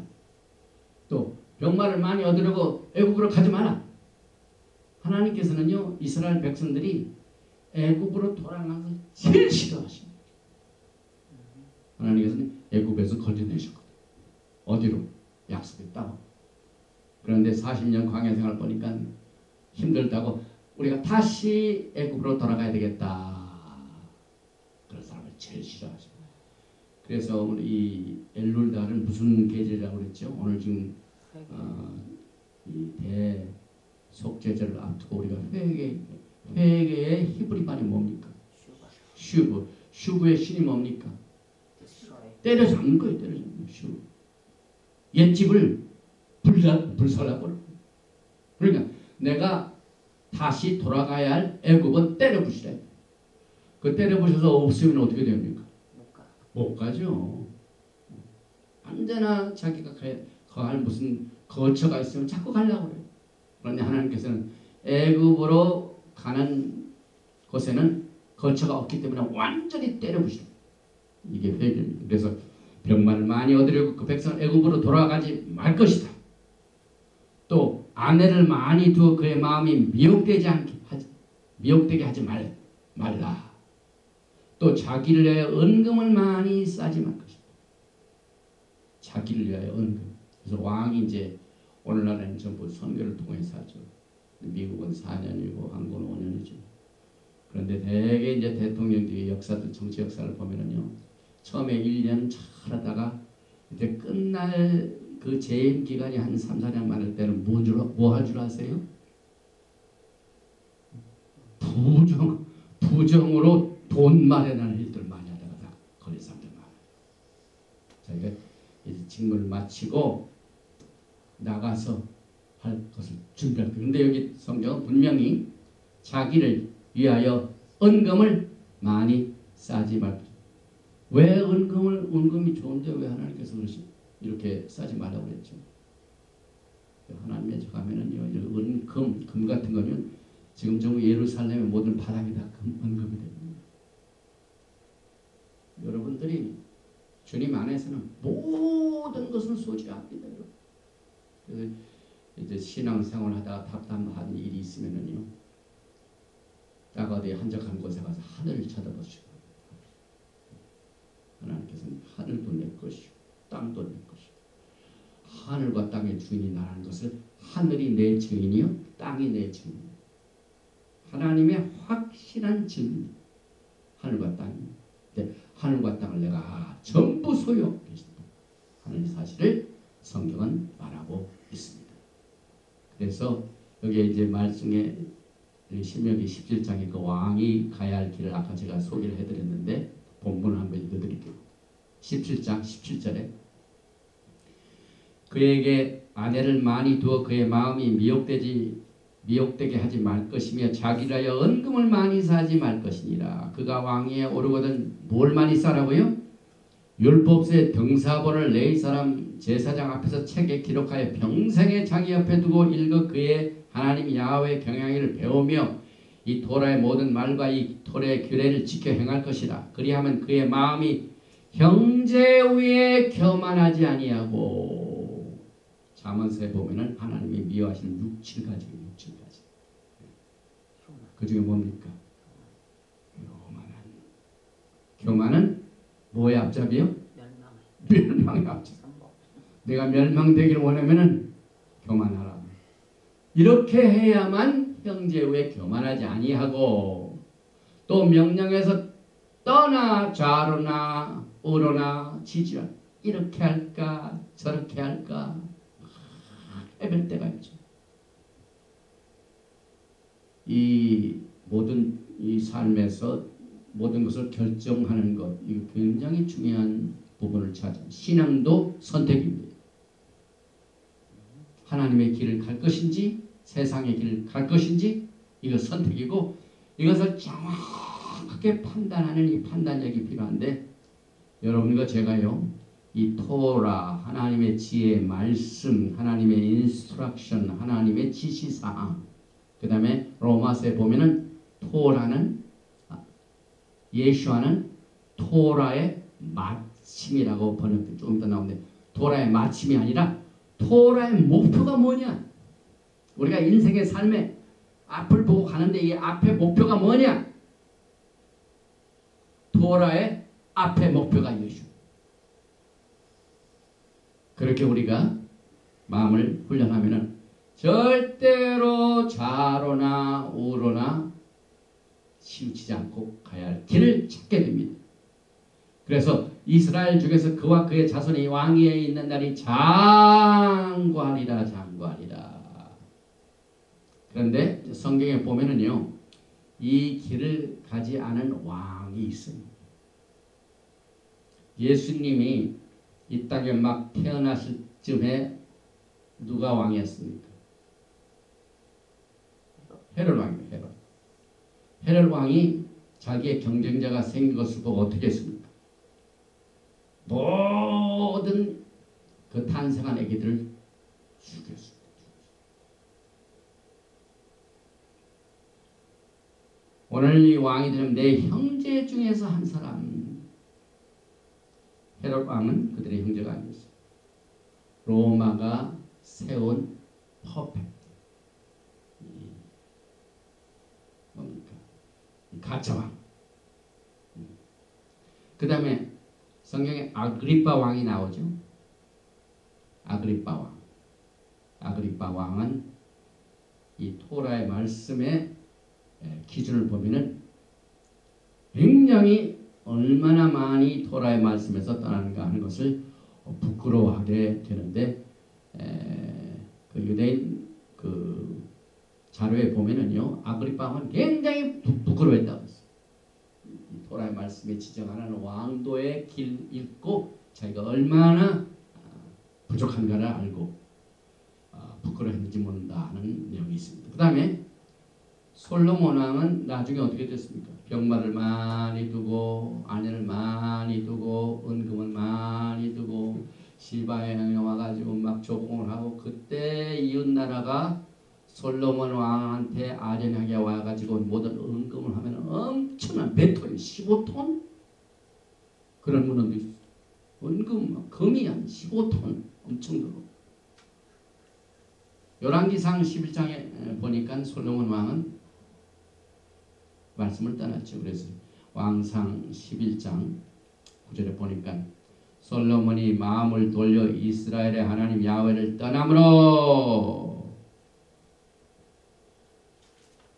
Speaker 1: 또 병마를 많이 얻으려고 애국으로 가지 마라. 하나님께서는요 이스라엘 백성들이 애국으로 돌아가는 걸 제일 싫어하십니다. 하나님께서는 애국에서 건져내셨거든요. 어디로? 약속의 땅. 그런데 40년 광야 생활 보니까 힘들다고 우리가 다시 애국으로 돌아가야 되겠다. 그런 사람을 제일 싫어하십니다. 그래서 오늘 이 엘룰달은 무슨 계절이라고 그랬죠? 오늘 지금 이 대속죄절을 앞두고 우리가 회개의 히브리 말이 뭡니까? 슈브의 신이 뭡니까? 때려잡는 거예요. 때려잡는 슈브. 옛집을 불살라버려. 그러니까 내가 다시 돌아가야 할 애굽은 때려부시래. 그 때려부셔서 없으면 어떻게 됩니까? 못 가죠. 언제나 자기가 거할 무슨 거처가 있으면 자꾸 가려고 그래요. 그런데 하나님께서는 애굽으로 가는 곳에는 거처가 없기 때문에 완전히 때려부시라. 이게 회개입니다. 그래서 병마를 많이 얻으려고 그 백성은 애굽으로 돌아가지 말 것이다. 또 아내를 많이 두어 그의 마음이 미혹되게 하지 말라. 또 자기를 위하여 은금을 많이 싸지 말 것이다. 자기를 위하여 은금. 그래서 왕이 이제 오늘날에는 전부 선교를 통해서 하죠. 미국은 4년이고 한국은 5년이죠. 그런데 대개 이제 대통령들의 역사들, 정치 역사를 보면은요, 처음에 1년 잘 하다가 이제 끝날 그 재임 기간이 한 3, 4년 많을 때는 뭐 할 줄 아세요? 부정으로 돈 마련하는 일들 많이 하다가 다 걸린 사람들 많아요. 저희가 이제 직무를 마치고 나가서 할 것을 준비할 거예요. 그런데 여기 성경은 분명히 자기를 위하여 은금을 많이 싸지 말고. 왜 은금이 좋은데 왜 하나님께서 이렇게 싸지 말라고 그랬죠? 하나님의 가면은요, 금 같은 거는 지금 전부 예루살렘의 모든 바닥이 다 은금이 됩니다. 여러분들이 주님 안에서는 모든 것을 소지합니다. 그래서 이제 신앙생활 하다가 답답한 일이 있으면은요, 딱 어디 한적한 곳에 가서 하늘을 쳐다보시고, 하나님께서는 하늘도 내 것이고 땅도 내 것이고, 하늘과 땅의 주인이 나라는 것을, 하늘이 내 주인이요 땅이 내 주인이요, 하나님의 확실한 증인, 하늘과 땅입니다. 하늘과 땅을 내가 전부 소유하고 계신다 하는 사실을 성경은 말하고 있습니다. 그래서 여기에 이제 말씀에 신명기 17장에 그 왕이 가야 할 길을 아까 제가 소개를 해드렸는데, 본문을 한번 읽어드릴게요. 17장 17절에 그에게 아내를 많이 두어 그의 마음이 미혹되게 하지 말 것이며 자기를 하여 은금을 많이 사지 말 것이니라. 그가 왕위에 오르거든 뭘 많이 싸라고요? 율법서의 등사본을 레위 사람 제사장 앞에서 책에 기록하여 평생에 자기 옆에 두고 읽어 그의 하나님 야훼 경향을 배우며 이 토라의 모든 말과 이 토라의 규례를 지켜 행할 것이라. 그리하면 그의 마음이 형제 위에 교만하지 아니하고. 잠언서에 보면은 하나님이 미워하시는 6-7가지. 그 중에 뭡니까? 교만은 뭐의 앞잡이요? 멸망의 앞잡이. 내가 멸망되기를 원하면은 교만하라. 이렇게 해야만 형제 위에 교만하지 아니하고, 또 명령에서 떠나 좌로나 우로나 지지라. 이렇게 할까 저렇게 할까 해볼 때가 있죠. 이 모든 이 삶에서 모든 것을 결정하는 것, 이거 굉장히 중요한 부분을 차지합니다. 신앙도 선택입니다. 하나님의 길을 갈 것인지 세상의 길을 갈 것인지, 이거 선택이고, 이것을 정확하게 판단하는 이 판단력이 필요한데, 여러분과 제가요, 이 토라, 하나님의 지혜, 말씀, 하나님의 인스트럭션, 하나님의 지시사항, 그 다음에 로마서에 보면은 토라는, 예수와는 토라의 마침이라고 번역돼 좀 더 나오는데, 토라의 마침이 아니라 토라의 목표가 뭐냐? 우리가 인생의 삶에 앞을 보고 가는데 이 앞의 목표가 뭐냐? 토라의 앞의 목표가 예수. 그렇게 우리가 마음을 훈련하면은 절대로 좌로나 우로나 치우치지 않고 가야 할 길을 찾게 됩니다. 그래서 이스라엘 중에서 그와 그의 자손이 왕위에 있는 날이 장구하리라. 그런데 성경에 보면은요, 이 길을 가지 않은 왕이 있습니다. 예수님이 이 땅에 막 태어났을 쯤에 누가 왕이었습니까? 헤롯 왕이에요. 헤롯 왕이 자기의 경쟁자가 생긴 것을 보고 어떻게 했습니까? 모든 그 탄생한 아기들을 죽였습니다. 오늘 이 왕이 되면 내 형제 중에서 한 사람. 헤롯 왕은 그들의 형제가 아니었어요. 로마가 세운 퍼펙트. 뭡니까? 가짜왕. 그 다음에 성경에 아그리빠 왕이 나오죠. 아그리빠 왕. 아그리빠 왕은 이 토라의 말씀의 기준을 보면은 굉장히 얼마나 많이 토라의 말씀에서 떠나는가 하는 것을 부끄러워하게 되는데, 그 유대인 그 자료에 보면은요, 아그리빠 왕은 굉장히 부끄러워했다고 했어요. 토라의 말씀에 지정하는 왕도의 길 읽고 자기가 얼마나 부족한가를 알고, 그러했는지 모른다 하는 내용이 있습니다. 그 다음에 솔로몬 왕은 나중에 어떻게 됐습니까? 병마를 많이 두고 아내를 많이 두고 은금을 많이 두고 시바에 와가지고 막 조공을 하고, 그때 이웃나라가 솔로몬 왕한테 아련하게 와가지고 모든 은금을 하면 엄청난 배터리 15톤 그런 문헌도 있어요. 은금 금이 한 15톤 엄청 들어. 열왕기상 11장에 보니까 솔로몬 왕은 말씀을 떠났죠. 그래서 왕상 11장 9절에 보니까 솔로몬이 마음을 돌려 이스라엘의 하나님 야훼를 떠남으로.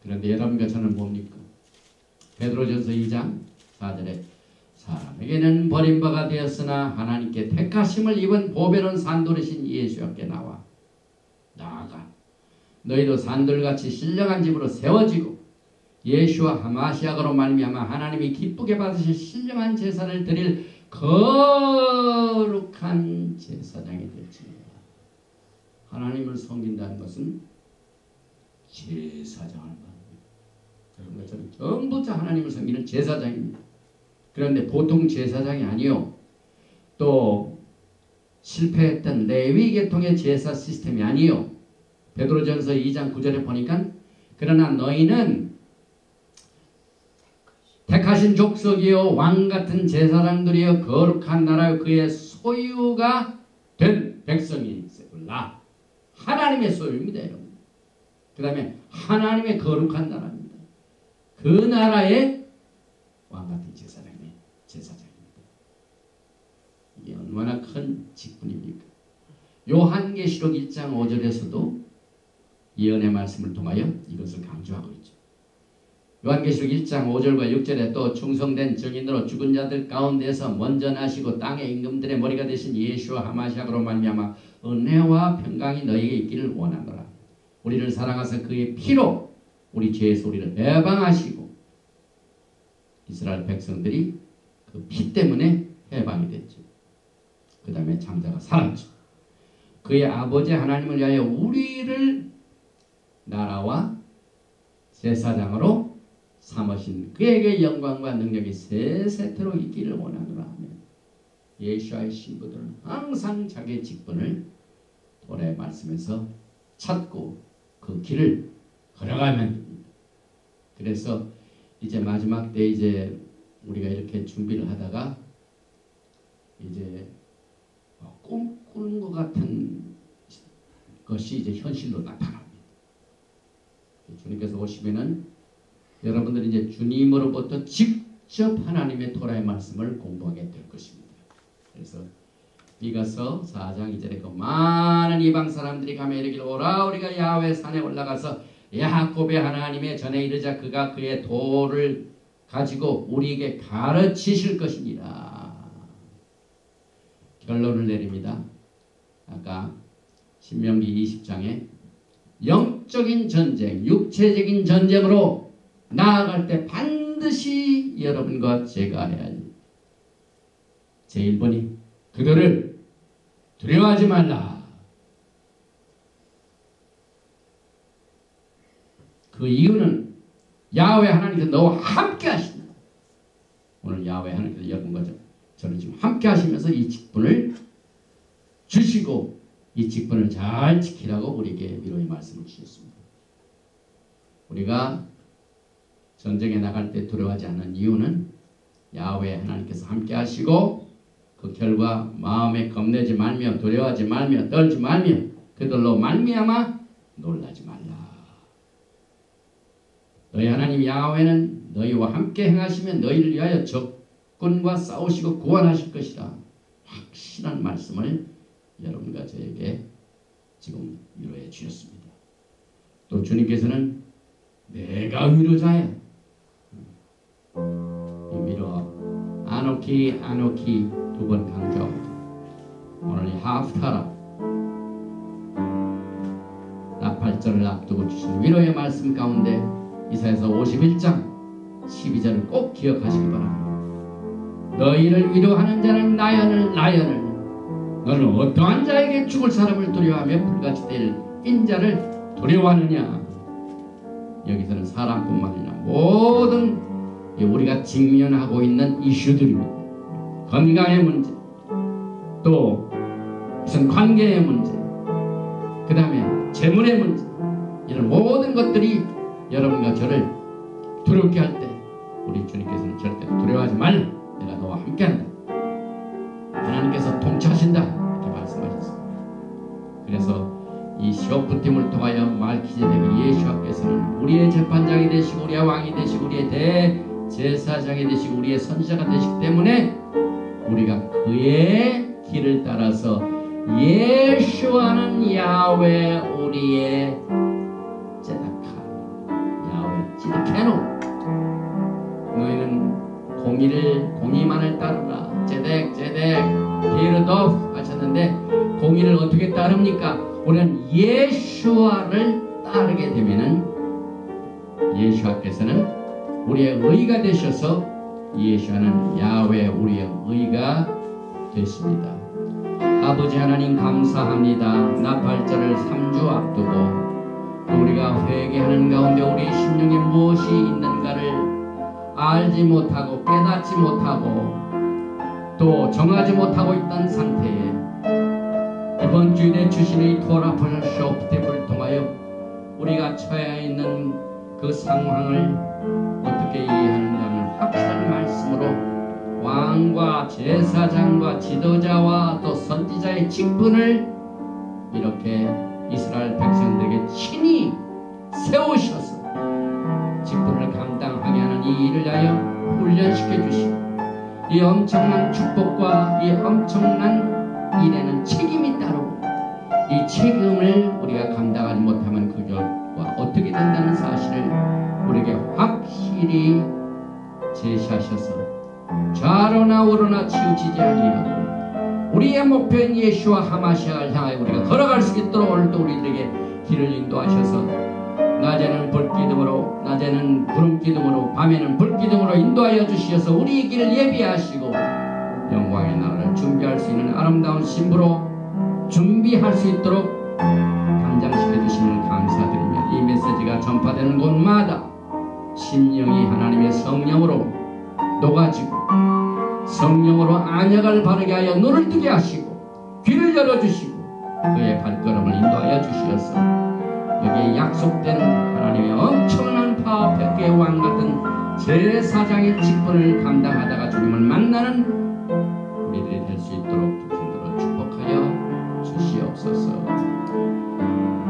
Speaker 1: 그런데 여러분과 저는 뭡니까? 베드로전서 2장 4절에 사람에게는 버림바가 되었으나 하나님께 택하심을 입은 보배로운 산돌이신 예수께 나아가 너희도 산돌같이 신령한 집으로 세워지고 예수와 하마시약으로 말미암아 하나님이 기쁘게 받으실 신령한 제사를 드릴 거룩한 제사장이 될지니라. 하나님을 섬긴다는 것은 제사장을 말합니다. 여러분과 저는 전부 다 하나님을 섬기는 제사장입니다. 그런데 보통 제사장이 아니요, 또 실패했던 레위 계통의 제사 시스템이 아니요. 베드로전서 2장 9절에 보니까 그러나 너희는 택하신 족속이요 왕같은 제사장들이요 거룩한 나라요 그의 소유가 된 백성이세구나. 하나님의 소유입니다, 여러분. 그 다음에 하나님의 거룩한 나라입니다. 그 나라의 왕같은 제사장입니다. 이게 얼마나 큰 직분입니까? 요한계시록 1장 5절에서도 예언의 말씀을 통하여 이것을 강조하고 있죠. 요한계시록 1장 5절과 6절에 또 충성된 증인으로 죽은 자들 가운데서 먼저 나시고 땅의 임금들의 머리가 되신 예수와 하마시약으로 말미암아 은혜와 평강이 너희에게 있기를 원하노라. 우리를 사랑하사 그의 피로 우리 죄에서 우리를 해방하시고, 이스라엘 백성들이 그 피 때문에 해방이 됐죠. 그 다음에 장자가 살았죠. 그의 아버지 하나님을 위하여 우리를 나라와 제사장으로 삼으신 그에게 영광과 능력이 세세토록 있기를 원하노라 하며, 예수와의 신부들은 항상 자기의 직분을 도래 말씀에서 찾고 그 길을 걸어가면 됩니다. 그래서 이제 마지막 때 이제 우리가 이렇게 준비를 하다가 이제 꿈꾸는 것 같은 것이 이제 현실로 나타납니다. 주님께서 오시면은 여러분들이 이제 주님으로부터 직접 하나님의 토라의 말씀을 공부하게 될 것입니다. 그래서 미가서 4장 2절에 그 많은 이방 사람들이 가며 이르기를 오라 우리가 야훼 산에 올라가서 야곱의 하나님의 전에 이르자 그가 그의 도를 가지고 우리에게 가르치실 것이니라. 결론을 내립니다. 아까 신명기 20장에 영적인 전쟁, 육체적인 전쟁으로 나아갈 때 반드시 여러분과 제가 해야 할 제1번이 그들을 두려워하지 말라. 그 이유는 야훼 하나님께서 너와 함께 하신다. 오늘 야훼 하나님께서 여러분과 저를 지금 함께 하시면서 이 직분을 주시고 이 직분을 잘 지키라고 우리에게 위로의 말씀을 주셨습니다. 우리가 전쟁에 나갈 때 두려워하지 않는 이유는 야훼 하나님께서 함께 하시고 그 결과 마음에 겁내지 말며 두려워하지 말며 떨지 말며 그들로 말미암아 놀라지 말라. 너희 하나님 야훼는 너희와 함께 행하시면 너희를 위하여 적군과 싸우시고 구원하실 것이라. 확실한 말씀을 여러분과 저에게 지금 위로해 주셨습니다. 또 주님께서는 내가 위로자야. 이 위로 아노키 아노키 두 번 강조합니다. 오늘 이 하프타라 나팔절을 앞두고 주신 위로의 말씀 가운데 이사야서 51장 12절을 꼭 기억하시기 바랍니다. 너희를 위로하는 자는 나연을 너는 어떠한 자에게 죽을 사람을 두려워하며 불같이 될 꺾인 자를 두려워하느냐? 여기서는 사람뿐만 아니라 모든 우리가 직면하고 있는 이슈들입니다. 건강의 문제, 또 무슨 관계의 문제, 그 다음에 재물의 문제, 이런 모든 것들이 여러분과 저를 두렵게 할 때 우리 주님께서는 절대 두려워하지 말라, 내가 너와 함께한다, 하나님께서 통치하신다, 이렇게 말씀하셨습니다. 그래서 이 시오프팀을 통하여 말기제덱 예수께서는 우리의 재판장이 되시고 우리의 왕이 되시고 우리의 대제사장이 되시고 우리의 선지자가 되시기 때문에 우리가 그의 길을 따라서 예수와는 야훼 우리의 제다카, 야훼 찌르케노, 너희는 공의만을 따르라. 제덱 게르도프 하셨는데 공의를 어떻게 따릅니까? 우리는 예수와를 따르게 되면은 예수께서는 우리의 의가 되셔서 예수와는 야훼 우리의 의가 되십니다. 아버지 하나님 감사합니다. 나팔절을 3주 앞두고 우리가 회개하는 가운데 우리 심령에 무엇이 있는가를 알지 못하고 깨닫지 못하고 또 정하지 못하고 있던 상태에 이번 주일에 주신 이 토라포션 쇼프템을 통하여 우리가 처해 있는 그 상황을 어떻게 이해하는가를 확실한 말씀으로 왕과 제사장과 지도자와 또 선지자의 직분을 이렇게 이스라엘 백성들에게 친히 세우셔서 직분을 감당하게 하는 이 일을 하여 훈련시켜 주시고 이 엄청난 축복과 이 엄청난 일에는 책임이 따르고 이 책임을 우리가 감당하지 못하면 그 결과 어떻게 된다는 사실을 우리에게 확실히 제시하셔서 좌로나 우로나 치우치지 아니하고 우리의 목표인 예수와 하마시아를 향하여 우리가 걸어갈 수 있도록 오늘도 우리들에게 길을 인도하셔서 낮에는 불기둥으로, 낮에는 구름기둥으로, 밤에는 불기둥으로 인도하여 주시어서 우리의 길을 예비하시고 영광의 나라를 준비할 수 있는 아름다운 신부로 준비할 수 있도록 감장시켜 주시면 감사드리며 이 메시지가 전파되는 곳마다 심령이 하나님의 성령으로 녹아지고 성령으로 안역을 바르게 하여 눈을 뜨게 하시고 귀를 열어주시고 그의 발걸음을 인도하여 주시어서 여기에 약속된 하나님의 엄청난 파워 백개의 왕 같은 제사장의 직분을 감당하다가 주님을 만나는 우리들이 될 수 있도록 주님으로 축복하여 주시옵소서.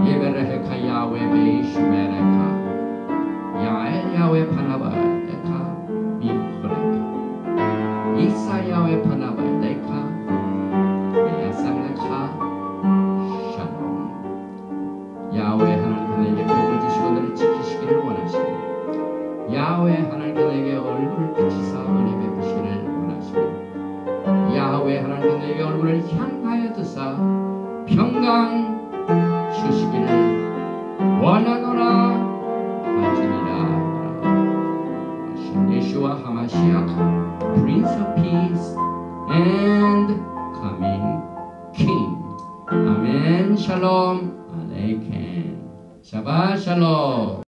Speaker 1: 예베레헤카 야훼 베이슈메레카 야엘 야훼 파나바레카 미프레카 이사 야훼 파나바레카 야상레카 샬롬. 야훼 하나님께서 복을 주시고 너를 지키시기를 원하시고 야훼 하나님께서 너에게 얼굴을 비치사 은혜 베푸시기를 원하시고 야훼 하나님께서 너에게 얼굴을 향하여 드사 평강 주시기를 원하노라 하시니라. 예수와 하마시아 Prince of Peace and Coming King. 아멘. 샬롬 알레이켐. 샤바 샬롬.